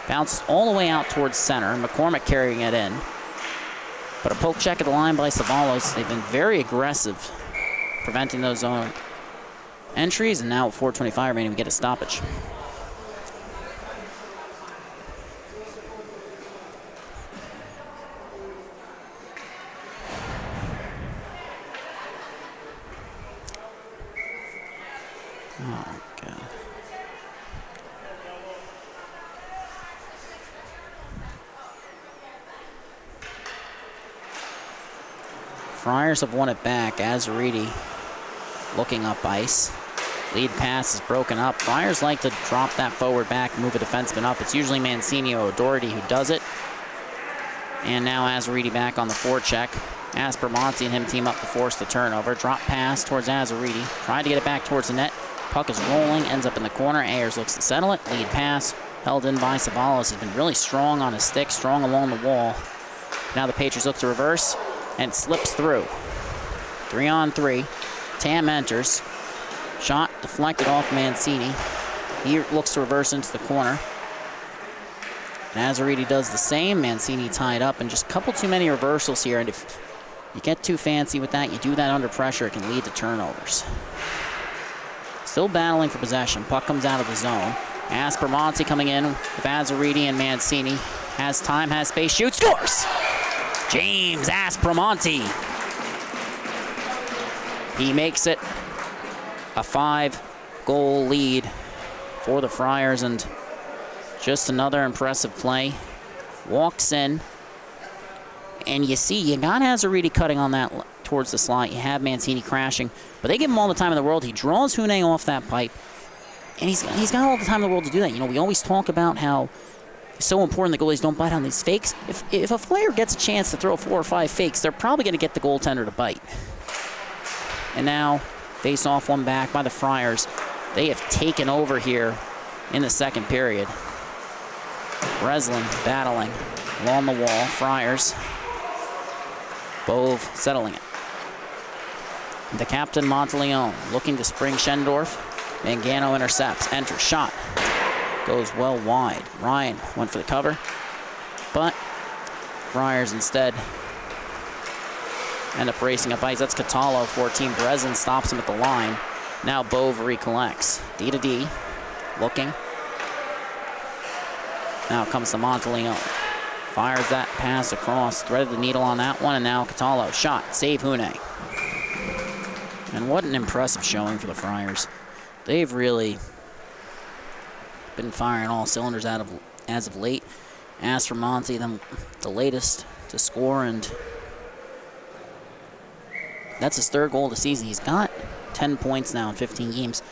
Bounces all the way out towards center. McCormick carrying it in. But a poke check at the line by Savalos. They've been very aggressive, preventing those zone entries. And now with 4:25 remaining, we get a stoppage. Oh, God. Friars have won it back. Azariti looking up ice. Lead pass is broken up. Friars like to drop that forward back, move a defenseman up. It's usually Mancini or Doherty who does it. And now Azariti back on the forecheck. Aspermonti and him team up to force the turnover. Drop pass towards Azariti. Tried to get it back towards the net. Puck is rolling, ends up in the corner. Ayers looks to settle it. Lead pass held in by Savalos. He's been really strong on his stick, strong along the wall. Now the Patriots look to reverse and slips through. 3-on-3. Tam enters. Shot deflected off Mancini. He looks to reverse into the corner. Nazariti does the same. Mancini tied up, and just a couple too many reversals here. And if you get too fancy with that, you do that under pressure, it can lead to turnovers. Still battling for possession. Puck comes out of the zone. Aspermonti coming in with Azariti and Mancini. Has time, has space, shoots, scores! James Aspermonti. He makes it a 5-goal lead for the Friars, and just another impressive play. Walks in, and you see, you got Azariti cutting on that towards the slot. You have Mancini crashing, but they give him all the time in the world. He draws Hune off that pipe, and he's got all the time in the world to do that. You know, we always talk about how it's so important the goalies don't bite on these fakes. If a player gets a chance to throw 4 or 5 fakes, they're probably going to get the goaltender to bite. And now, face off one back by the Friars. They have taken over here in the second period. Breslin battling along the wall. Friars. Bove settling it. The captain, Monteleone, looking to spring Schendorf. Mangano intercepts. Enters. Shot. Goes well wide. Ryan went for the cover. But Friars instead end up racing up ice. That's Catallo, 14. Breslin stops him at the line. Now Bove recollects. D to D. Looking. Now comes to Monteleone. Fires that pass across. Threaded the needle on that one. And now Catallo. Shot. Save Hune. And what an impressive showing for the Friars. They've really been firing all cylinders as of late. As for Monty, the latest to score, and that's his 3rd goal of the season. He's got 10 points now in 15 games.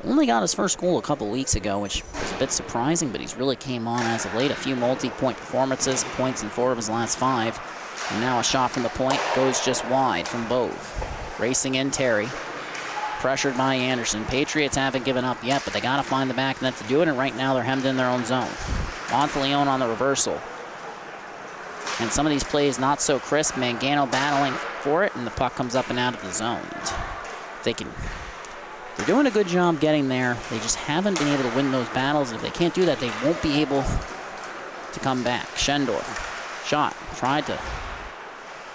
Only got his first goal a couple weeks ago, which was a bit surprising, but he's really came on as of late. A few multi-point performances, points in 4 of his last 5. And now a shot from the point goes just wide from Bove. Racing in Terry. Pressured by Anderson. Patriots haven't given up yet, but they got to find the back net to do it, and right now they're hemmed in their own zone. Monteleone on the reversal. And some of these plays not so crisp. Mangano battling for it, and the puck comes up and out of the zone. If they can They're doing a good job getting there. They just haven't been able to win those battles. If they can't do that, they won't be able to come back. Schendorf, shot, tried to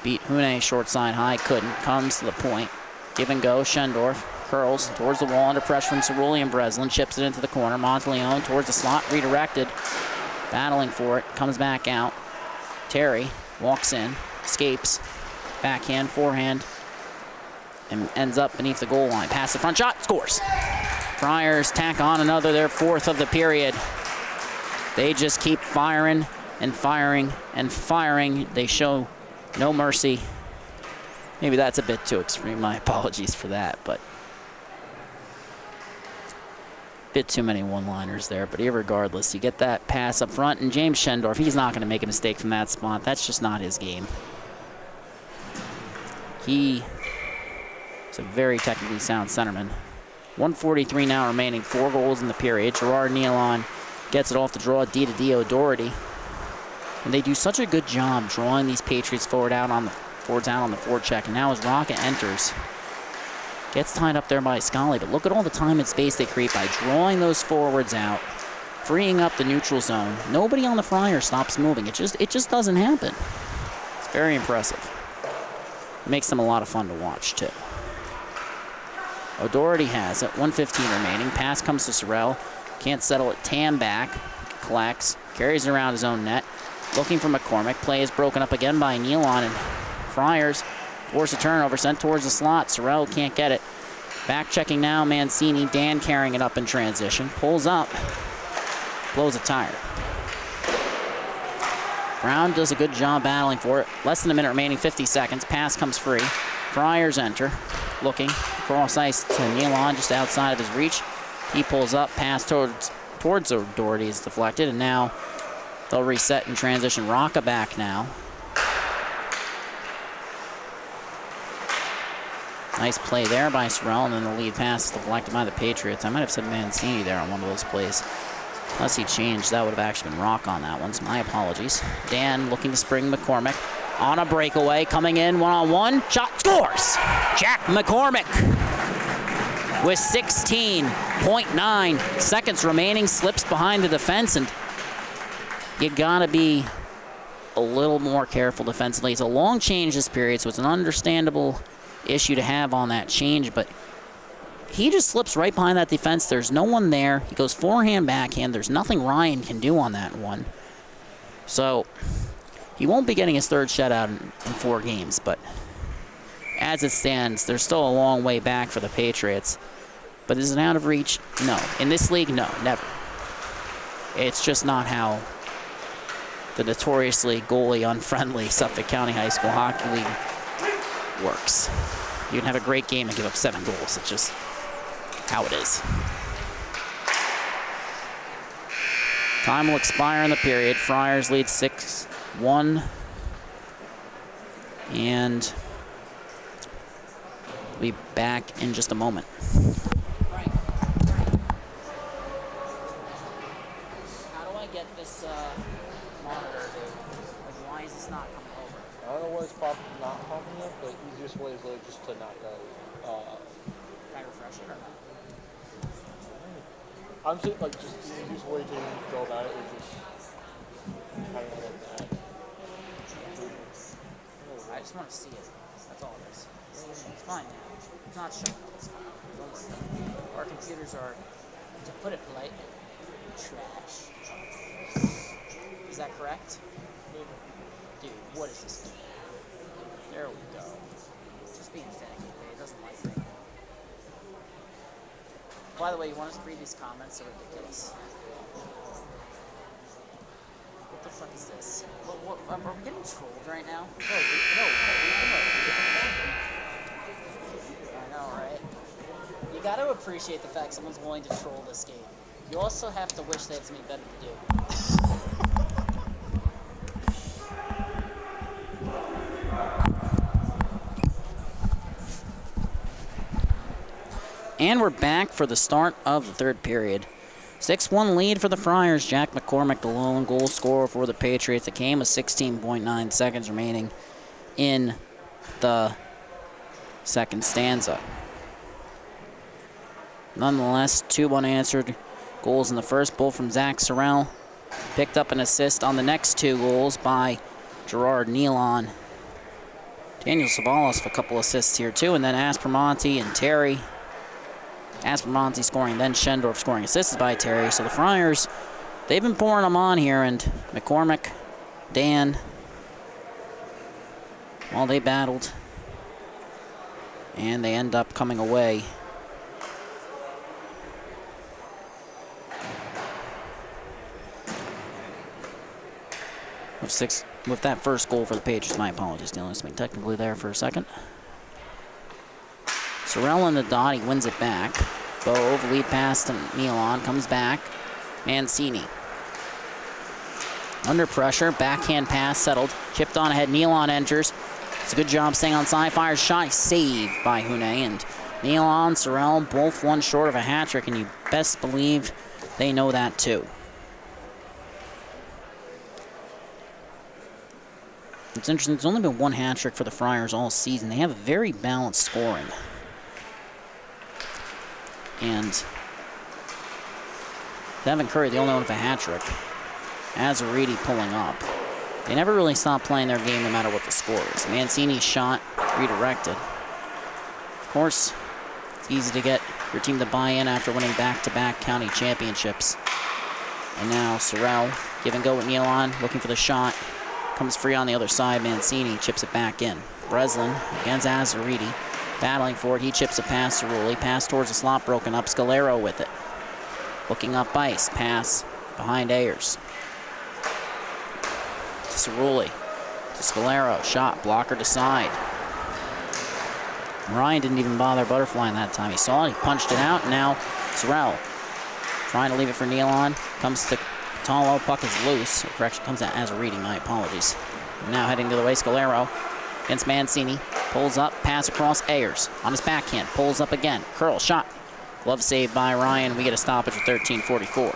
beat Hune short side high, couldn't. Comes to the point. Give and go. Schendorf curls towards the wall under pressure from Cerulli and Breslin. Chips it into the corner. Monteleone towards the slot, redirected. Battling for it. Comes back out. Terry walks in, escapes. Backhand, forehand. And ends up beneath the goal line. Pass the front shot, scores. Friars tack on another, their 4th of the period. They just keep firing and firing and firing. They show no mercy. Maybe that's a bit too extreme. My apologies for that, but a bit too many one-liners there. But irregardless, you get that pass up front, and James Schendorf, he's not going to make a mistake from that spot. That's just not his game. He is a very technically sound centerman. 1:43 now remaining, 4 goals in the period. Gerard Nealon gets it off the draw, D to D O'Doherty. And they do such a good job drawing these Patriots forwards out on the forecheck. And now as Rocket enters, gets tied up there by Scully. But look at all the time and space they create by drawing those forwards out, freeing up the neutral zone. Nobody on the Friars stops moving. It just doesn't happen. It's very impressive. It makes them a lot of fun to watch, too. O'Doherty has it. 1:15 remaining. Pass comes to Sorrell. Can't settle it. Tam back. Collects. Carries it around his own net. Looking for McCormick. Play is broken up again by Nealon. And Friars force a turnover. Sent towards the slot. Sorrell can't get it. Back checking now. Mancini. Dan carrying it up in transition. Pulls up. Blows a tire. Brown does a good job battling for it. Less than a minute remaining. 50 seconds. Pass comes free. Friars enter. Looking. Cross ice to Nealon just outside of his reach. He pulls up. Pass towards O'Doherty is deflected. And now they'll reset in transition. Rocca back now. Nice play there by Sorrell, and then the lead pass is deflected by the Patriots. I might have said Mancini there on one of those plays. Unless he changed, that would have actually been Rock on that one, so my apologies. Dan looking to spring McCormick. On a breakaway, coming in one-on-one. Shot, scores! Jack McCormick with 16.9 seconds remaining, slips behind the defense, and you gotta be a little more careful defensively. It's a long change this period, so it's an understandable issue to have on that change, but he just slips right behind that defense. There's no one there. He goes forehand, backhand. There's nothing Ryan can do on that one. So he won't be getting his 3rd shutout in 4 games, but as it stands, there's still a long way back for the Patriots. But is it out of reach? No. In this league, no, never. It's just not how the notoriously goalie-unfriendly Suffolk County High School Hockey League works. You can have a great game and give up 7 goals. It's just how it is. Time will expire in the period. Friars lead 6-1. And we'll be back in just a moment. How do I get this monitor, dude? Like, why is this not coming over? I don't know why it's not popping up, but the easiest way is like just to not go. Can I refresh it or not? I'm saying like just the easiest way to go about it is just having it like that. I just want to see it. That's all it is. It's fine now. It's not showing up. It's fine. Don't worry. Our computers are, to put it politely, trash. Is that correct? Dude, what is this? There we go. It's just being finicky. It doesn't like me. By the way, you want us to read these comments? They're ridiculous. What the fuck is this? Are we getting trolled right now? No. I know, right? You got to appreciate the fact someone's willing to troll this game. You also have to wish they had something better to do. And we're back for the start of the 3rd period. 6-1 lead for the Friars. Jack McCormick, the lone goal scorer for the Patriots. It came with 16.9 seconds remaining in the 2nd stanza. Nonetheless, 2 unanswered goals in the first, both from Zach Sorrell. Picked up an assist on the next 2 goals by Gerard Nealon. Daniel Savalas with a couple assists here too, and then Aspromonte and Terry. Aspromonte scoring, then Schendorf scoring, assisted by Terry. So the Friars, they've been pouring them on here, and McCormick, Dan, well, they battled, and they end up coming away with that first goal for the Patriots. My apologies, dealing with something technically there for a second. Sorrell in the dot, he wins it back. Bove, lead pass to Nealon, comes back. Mancini. Under pressure, backhand pass settled. Chipped on ahead, Nealon enters. It's a good job staying on side, fires shot, saved by Hune. And Nealon, Sorrell, both 1 short of a hat trick, and you best believe they know that too. It's interesting, there's only been 1 hat trick for the Friars all season. They have very balanced scoring. And Devin Curry, the only one with a hat trick. Azaridi pulling up. They never really stop playing their game no matter what the score is. Mancini's shot redirected. Of course, it's easy to get your team to buy in after winning back-to-back county championships. And now Sorrell, give and go with Nealon, looking for the shot. Comes free on the other side. Mancini chips it back in. Breslin against Azaridi. Battling for it. He chips a pass to Rulli. Pass towards the slot, broken up. Scalero with it. Looking up ice. Pass behind Ayers. To Cerulli. To Scalero. Shot. Blocker to side. Ryan didn't even bother butterflying that time. He saw it. He punched it out. Now Sorrell trying to leave it for Nealon. Comes to Talo. Puck is loose. Correction, comes out as a reading. My apologies. Now heading to the way. Scalero against Mancini. Pulls up. Pass across Ayers. On his backhand. Pulls up again. Curl. Shot. Glove saved by Ryan. We get a stoppage with 13:44.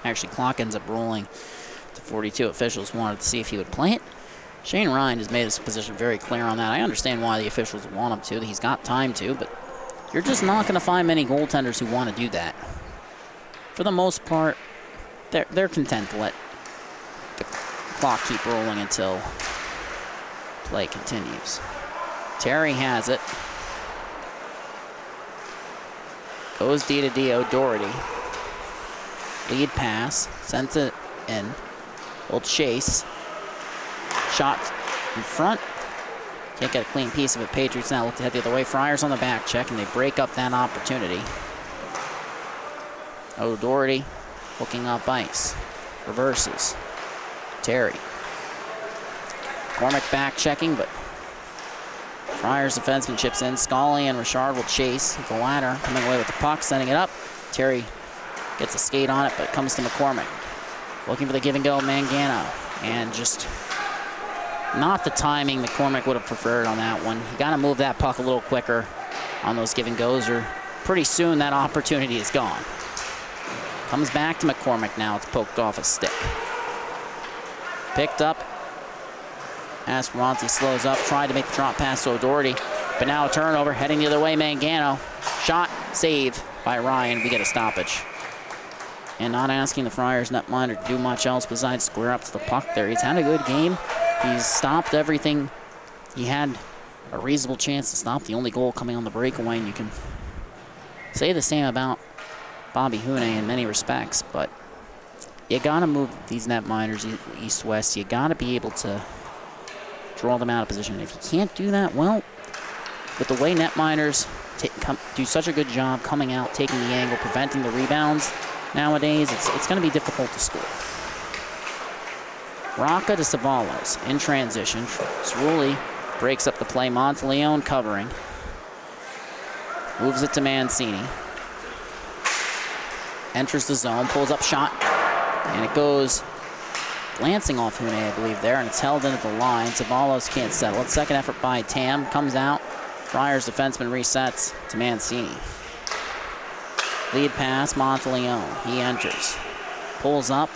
Actually, clock ends up rolling to 42. Officials wanted to see if he would play it. Shane Ryan has made his position very clear on that. I understand why the officials want him to. He's got time to, but you're just not going to find many goaltenders who want to do that. For the most part, they're content to let the clock keep rolling until play continues. Terry has it. Goes D to D, O'Doherty. Lead pass, sends it in. Will chase. Shot in front. Can't get a clean piece of it. Patriots now look to head the other way. Friars on the back check, and they break up that opportunity. O'Doherty hooking up ice. Reverses. Terry. Cormack back checking, but Friars defenseman chips in. Scully and Richard will chase. The latter coming away with the puck, sending it up. Terry gets a skate on it, but it comes to McCormick. Looking for the give and go, Mangano. And just not the timing McCormick would have preferred on that one. You got to move that puck a little quicker on those give and goes, or pretty soon that opportunity is gone. Comes back to McCormick now. It's poked off a stick. Picked up. Aspromonte slows up. Tried to make the drop pass to O'Doherty. But now a turnover. Heading the other way, Mangano. Shot. Save by Ryan. We get a stoppage. And not asking the Friars netminder to do much else besides square up to the puck there. He's had a good game. He's stopped everything. He had a reasonable chance to stop the only goal coming on the breakaway. And you can say the same about Bobby Hune in many respects, but you got to move these netminders east-west. You got to be able to draw them out of position. If you can't do that, well, with the way netminders do such a good job coming out, taking the angle, preventing the rebounds nowadays, it's going to be difficult to score. Rocca to Savalos in transition. Cerulli breaks up the play. Monteleone covering. Moves it to Mancini. Enters the zone, pulls up shot, and it goes glancing off Hune, I believe, there, and it's held in at the line. Savalos can't settle it. Second effort by Tam, comes out. Friars defenseman resets to Mancini. Lead pass, Monteleone. He enters. Pulls up,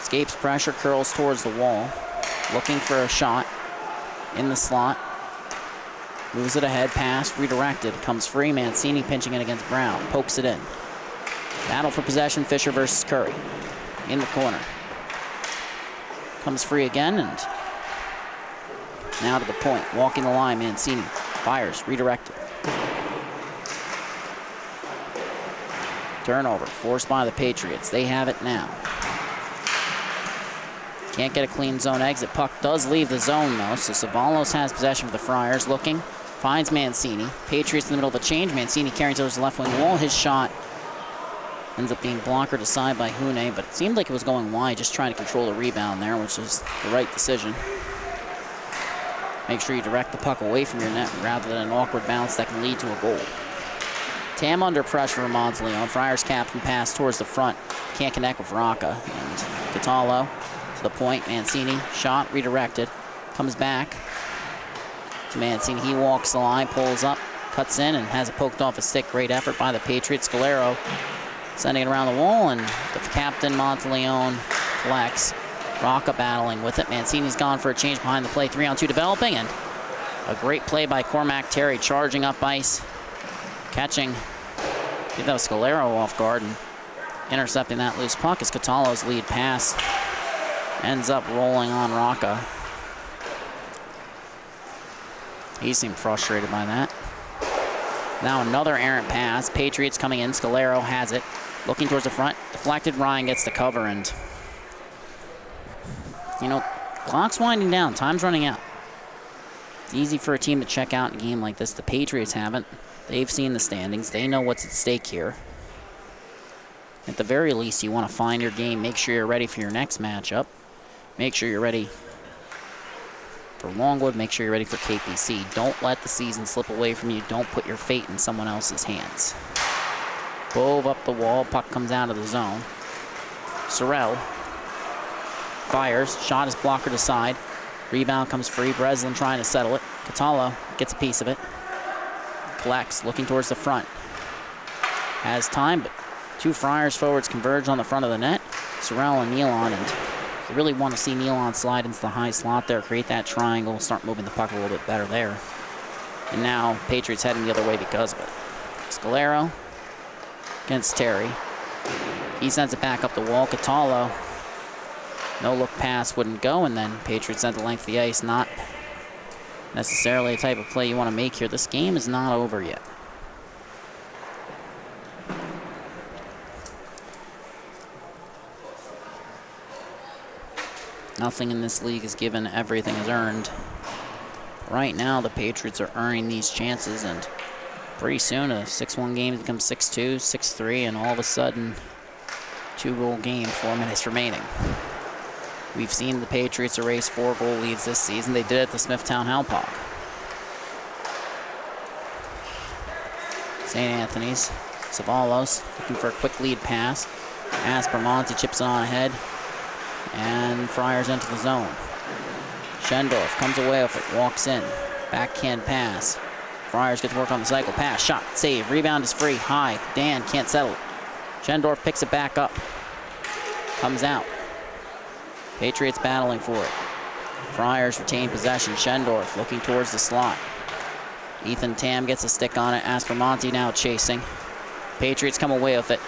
escapes pressure, curls towards the wall. Looking for a shot in the slot. Moves it ahead, pass, redirected. Comes free, Mancini pinching it against Brown. Pokes it in. Battle for possession, Fisher versus Curry. In the corner. Comes free again, and now to the point. Walking the line, Mancini. Fires, redirected. Turnover, forced by the Patriots. They have it now. Can't get a clean zone exit. Puck does leave the zone, though, so Savalos has possession for the Friars. Looking, finds Mancini. Patriots in the middle of the change. Mancini carrying towards the left wing wall. His shot ends up being blockered aside by Hune, but it seemed like it was going wide, just trying to control the rebound there, which is the right decision. Make sure you direct the puck away from your net rather than an awkward bounce that can lead to a goal. Tam under pressure from Monteleone. Friars captain pass towards the front. Can't connect with Rocca. And Catallo to the point. Mancini, shot, redirected. Comes back to Mancini. He walks the line, pulls up, cuts in, and has it poked off a stick. Great effort by the Patriots. Scalero sending it around the wall, and the captain, Monteleone, collects. Rocca battling with it. Mancini's gone for a change behind the play. 3-on-2 developing, and a great play by Cormac Terry, charging up ice. Catching, I think that was Scalero off guard and intercepting that loose puck as Catallo's lead pass ends up rolling on Rocca. He seemed frustrated by that. Now another errant pass. Patriots coming in. Scalero has it. Looking towards the front. Deflected. Ryan gets the cover, and you know, clock's winding down. Time's running out. It's easy for a team to check out in a game like this. The Patriots haven't. They've seen the standings. They know what's at stake here. At the very least, you want to find your game. Make sure you're ready for your next matchup. Make sure you're ready for Longwood. Make sure you're ready for KPC. Don't let the season slip away from you. Don't put your fate in someone else's hands. Bove up the wall. Puck comes out of the zone. Sorrell fires. Shot is blockered aside. Rebound comes free. Breslin trying to settle it. Catallo gets a piece of it. Collects, looking towards the front. Has time, but two Friars forwards converge on the front of the net. Sorrell and Nealon, and you really want to see Nealon slide into the high slot there, create that triangle, start moving the puck a little bit better there. And now Patriots heading the other way because of it. Scalero against Terry. He sends it back up the wall. Catallo, no look pass wouldn't go, and then Patriots at the length of the ice. Not necessarily a type of play you want to make here. This game is not over yet. Nothing in this league is given, everything is earned. Right now, the Patriots are earning these chances, and pretty soon a 6-1 game becomes 6-2, 6-3, and all of a sudden, 2-goal game, 4 minutes remaining. We've seen the Patriots erase 4-goal leads this season. They did it at the Smithtown Hauppauge. St. Anthony's. Savalos looking for a quick lead pass. Aspermonte chips it on ahead. And Friars into the zone. Schendorf comes away with it. Walks in. Backhand pass. Friars get to work on the cycle. Pass. Shot. Save. Rebound is free. High. Dan can't settle it. Schendorf picks it back up. Comes out. Patriots battling for it. Friars retain possession. Schendorf looking towards the slot. Ethan Tam gets a stick on it. Aspermonte now chasing. Patriots come away with it.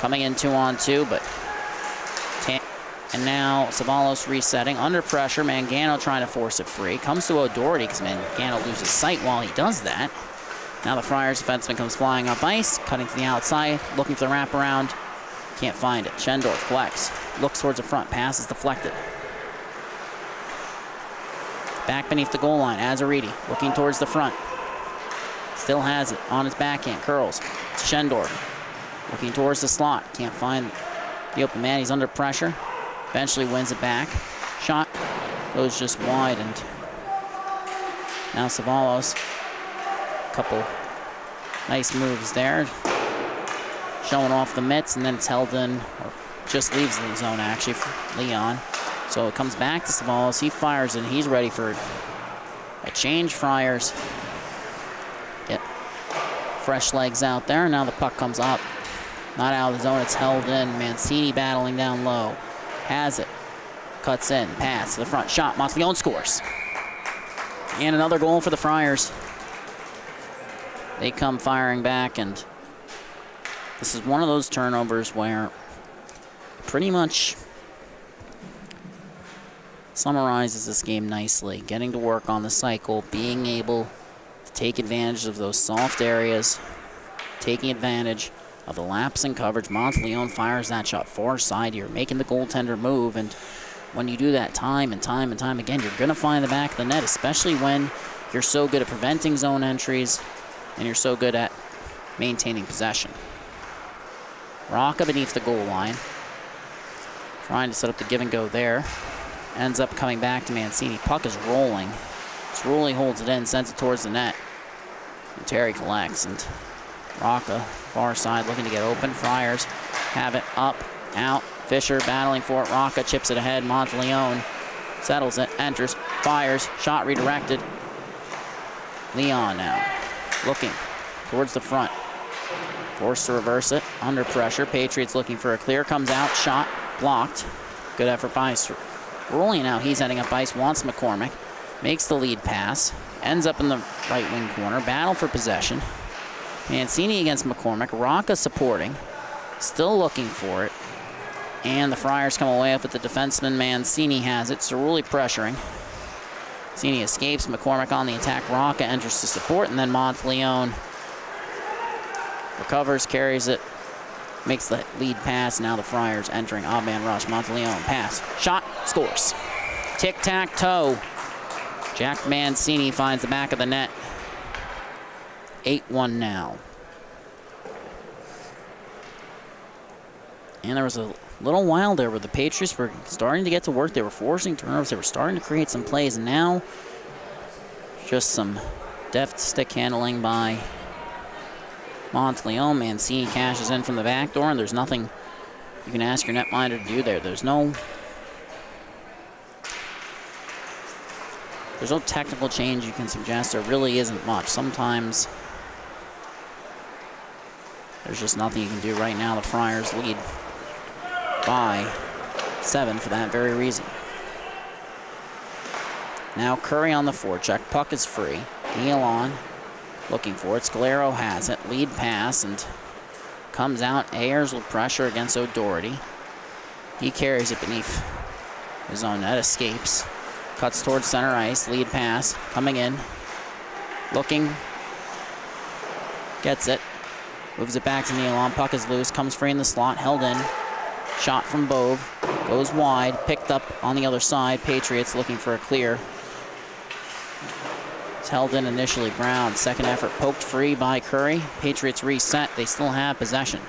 Coming in 2-on-2, but Tam. And now Savalos resetting. Under pressure. Mangano trying to force it free. Comes to O'Doherty because Mangano loses sight while he does that. Now the Friars defenseman comes flying up ice. Cutting to the outside. Looking for the wraparound. Can't find it. Schendorf collects. Looks towards the front. Pass is deflected. Back beneath the goal line. Azariti looking towards the front. Still has it on his backhand. Curls. It's Schendorf looking towards the slot. Can't find the open man. He's under pressure. Eventually wins it back. Shot goes just wide, and now Savalos. Couple nice moves there. Showing off the mitts, and then it's held in, or just leaves the zone actually for Leon. So it comes back to Savalos. He fires and he's ready for a change. Friars get fresh legs out there. Now the puck comes up. Not out of the zone. It's held in. Mancini battling down low. Has it. Cuts in. Pass to the front. Shot. Monteleone scores. And another goal for the Friars. They come firing back, and this is one of those turnovers where pretty much summarizes this game nicely. Getting to work on the cycle, being able to take advantage of those soft areas, taking advantage of the lapse in coverage. Monteleone fires that shot far side here, making the goaltender move, and when you do that time and time and time again, you're going to find the back of the net, especially when you're so good at preventing zone entries and you're so good at maintaining possession. Rocca beneath the goal line, trying to set up the give and go there. Ends up coming back to Mancini. Puck is rolling. Cerulli holds it in, sends it towards the net. And Terry collects, and Rocca, far side, looking to get open. Friars have it up, out. Fisher battling for it. Rocca chips it ahead. Monteleone settles it, enters, fires, shot redirected. Leon now looking towards the front. Forced to reverse it, under pressure. Patriots looking for a clear, comes out, shot, blocked. Good effort by Cerulli now. He's heading up ice, wants McCormick, makes the lead pass, ends up in the right wing corner. Battle for possession. Mancini against McCormick. Rocca supporting, still looking for it. And the Friars come away with the defenseman. Mancini has it. Cerulli pressuring. Mancini escapes. McCormick on the attack. Rocca enters to support, and then Monteleone recovers, carries it, makes the lead pass. Now the Friars entering odd man rush. Monteleone pass, shot, scores. Tic-tac-toe. Jack Mancini finds the back of the net. 8-1 now. And there was a little while there where the Patriots were starting to get to work. They were forcing turnovers. They were starting to create some plays. And now, just some deft stick handling by Monteleone. Mancini cashes in from the back door, and there's nothing you can ask your netminder to do there. There's no technical change you can suggest. There really isn't much. Sometimes there's just nothing you can do. Right now, the Friars lead by 7 for that very reason. Now Curry on the forecheck. Puck is free. Neal on, looking for it. Scalero has it. Lead pass, and comes out. Ayers will pressure against O'Doherty. He carries it beneath his own net. Escapes. Cuts towards center ice. Lead pass. Coming in. Looking. Gets it. Moves it back to Neal on. Puck is loose. Comes free in the slot. Held in. Shot from Bove. Goes wide. Picked up on the other side. Patriots looking for a clear. It's held in initially. Brown. Second effort poked free by Curry. Patriots reset. They still have possession.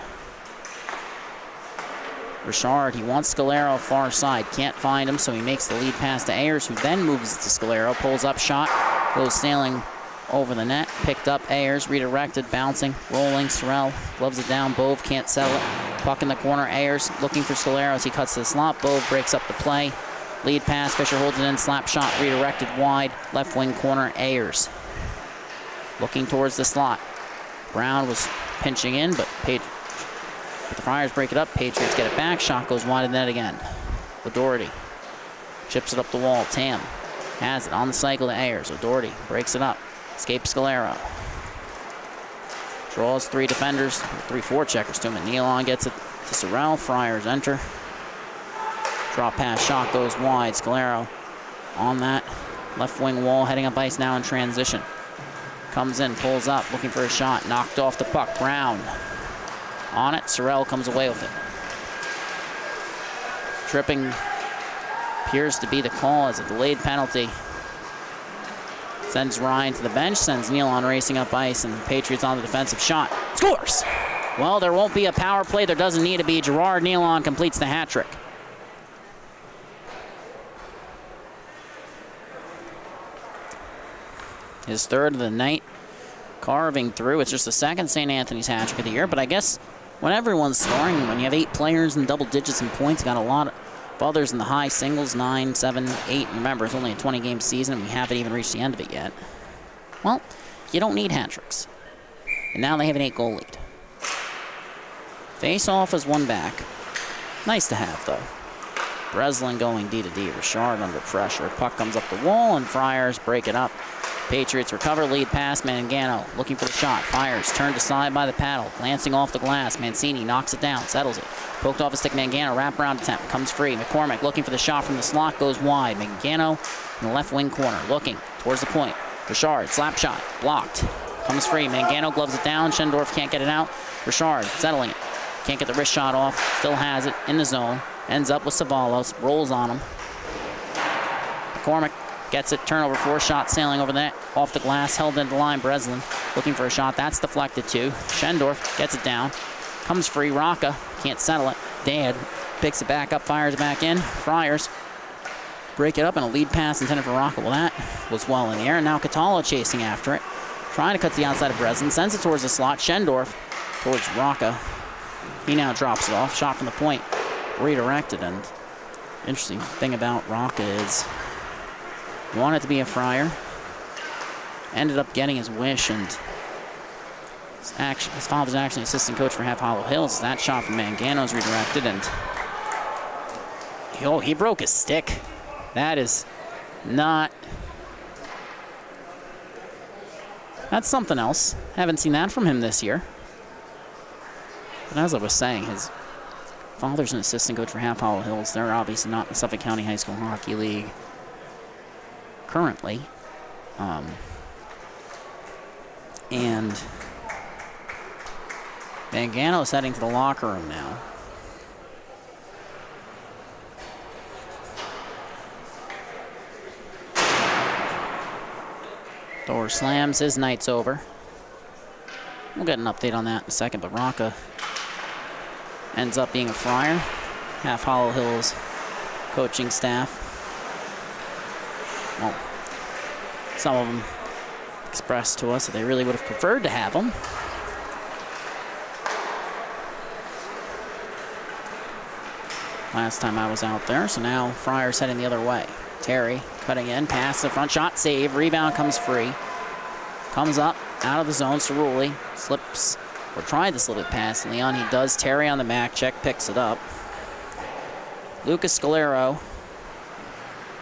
Richard, he wants Scalero far side. Can't find him, so he makes the lead pass to Ayers, who then moves it to Scalero. Pulls up, shot. Goes sailing over the net. Picked up. Ayers. Redirected. Bouncing. Rolling. Sorrell gloves it down. Bove can't settle it. Puck in the corner. Ayers looking for Scalero as he cuts to the slot. Bove breaks up the play. Lead pass. Fisher holds it in. Slap shot. Redirected wide. Left wing corner. Ayers looking towards the slot. Brown was pinching in, but the Friars break it up. Patriots get it back. Shot goes wide of the net again. O'Doherty chips it up the wall. Tam has it on the cycle to Ayers. O'Doherty breaks it up. Escapes Scalero. Draws 3 defenders, 3 forecheckers to him, and Nealon gets it to Sorrell. Friars enter. Drop pass, shot goes wide. Scalero on that left wing wall, heading up ice now in transition. Comes in, pulls up, looking for a shot. Knocked off the puck. Brown on it. Sorrell comes away with it. Tripping appears to be the call as a delayed penalty. Sends Ryan to the bench, sends Nealon racing up ice, and the Patriots on the defensive shot. Scores! Well, there won't be a power play. There doesn't need to be. Gerard Nealon completes the hat trick. His third of the night, carving through. It's just the second St. Anthony's hat trick of the year, but I guess when everyone's scoring, when you have 8 players in double digits in points, got a lot of others in the high singles, 9, 7, 8. Remember, it's only a 20-game season, and we haven't even reached the end of it yet. Well, you don't need hat tricks. And now they have an 8-goal lead. Face-off is one back. Nice to have, though. Breslin going D to D. Richard under pressure. Puck comes up the wall, and Friars break it up. Patriots recover, lead pass. Mangano looking for the shot. Fires, turned aside by the paddle. Glancing off the glass. Mancini knocks it down, settles it. Poked off his stick. Mangano, wraparound attempt. Comes free. McCormick looking for the shot from the slot. Goes wide. Mangano in the left wing corner. Looking towards the point. Richard, slap shot. Blocked. Comes free. Mangano gloves it down. Schendorf can't get it out. Richard settling it. Can't get the wrist shot off. Still has it in the zone. Ends up with Savalos. Rolls on him. McCormick gets it. Turnover. 4 shots sailing over the net. Off the glass. Held into the line. Breslin looking for a shot. That's deflected too. Schendorf gets it down. Comes free. Rocca can't settle it. Dad picks it back up. Fires it back in. Friars break it up, and a lead pass intended for Rocca. Well, that was well in the air. And now Catala chasing after it. Trying to cut to the outside of Breslin. Sends it towards the slot. Schendorf towards Rocca. He now drops it off. Shot from the point. Redirected. And interesting thing about Rocca is wanted to be a Friar. Ended up getting his wish, and his father's actually assistant coach for Half Hollow Hills. That shot from Mangano is redirected, and he broke his stick. That is not... That's something else. Haven't seen that from him this year. But as I was saying, his father's an assistant coach for Half Hollow Hills. They're obviously not in the Suffolk County High School Hockey League currently. And Mangano's heading to the locker room now. Door slams, his night's over. We'll get an update on that in a second, but Rocca ends up being a Friar. Half Hollow Hills coaching staff. Well, some of them expressed to us that they really would have preferred to have him. Last time I was out there, so now Friars heading the other way. Terry cutting in, pass the front, shot, save, rebound comes free. Comes up, out of the zone, Cerulli slips, or tried to slip it past Leon. He does. Terry on the back check, picks it up. Lucas Scalero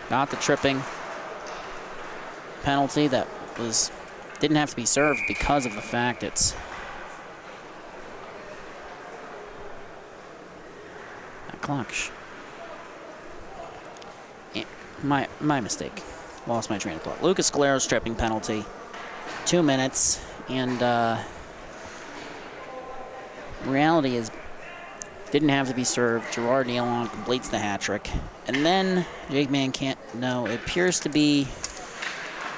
got the tripping penalty that didn't have to be served because of the fact it's that clock. My mistake. Lost my train of thought. Lucas Scalero's tripping penalty. 2 minutes, and reality is didn't have to be served. Gerard Nealon completes the hat trick, and then Jake Mancano, it appears to be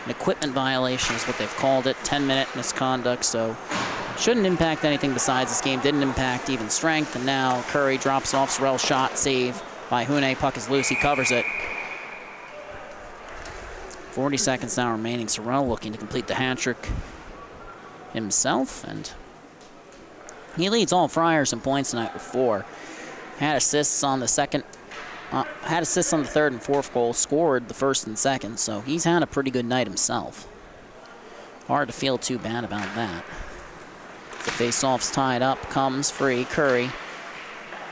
an equipment violation is what they've called it. 10-minute misconduct, so shouldn't impact anything besides this game. Didn't impact even strength, and now Curry drops off. Sorrell's shot, save by Hune. Puck is loose. He covers it. 40 seconds now remaining. Sorrell looking to complete the hat trick himself, and he leads all Friars in points tonight with 4. Had assists on the third and fourth goal, scored the first and second, so he's had a pretty good night himself. Hard to feel too bad about that. The face-off's tied up, comes free, Curry.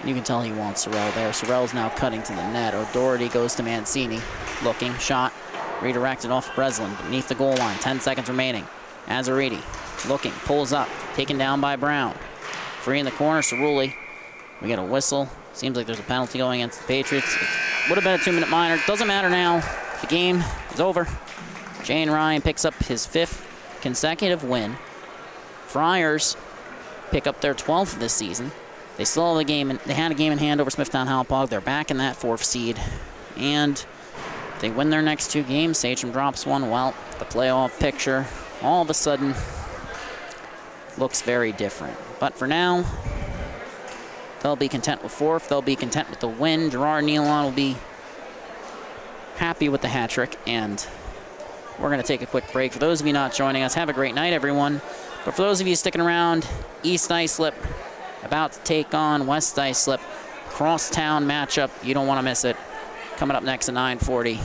You can tell he wants Sorrell there. Sorrell's now cutting to the net. O'Doherty goes to Mancini, looking, shot. Redirected off Breslin beneath the goal line. 10 seconds remaining. Azariti looking, pulls up, taken down by Brown. Free in the corner, Cerulli. We get a whistle. Seems like there's a penalty going against the Patriots. It would have been a 2-minute minor. Doesn't matter now. The game is over. Jane Ryan picks up his 5th consecutive win. Friars pick up their 12th this season. They still have the game. They had a game in hand over Smithtown Hauppauge. They're back in that 4th seed. And they win their next 2 games. Sachem drops one. Well, the playoff picture all of a sudden looks very different. But for now, they'll be content with 4th. They'll be content with the win. Gerard Nealon will be happy with the hat trick. And we're going to take a quick break. For those of you not joining us, have a great night, everyone. But for those of you sticking around, East Islip about to take on West Islip. Crosstown matchup. You don't want to miss it. Coming up next at 9:40.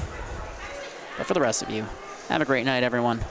But for the rest of you, have a great night, everyone.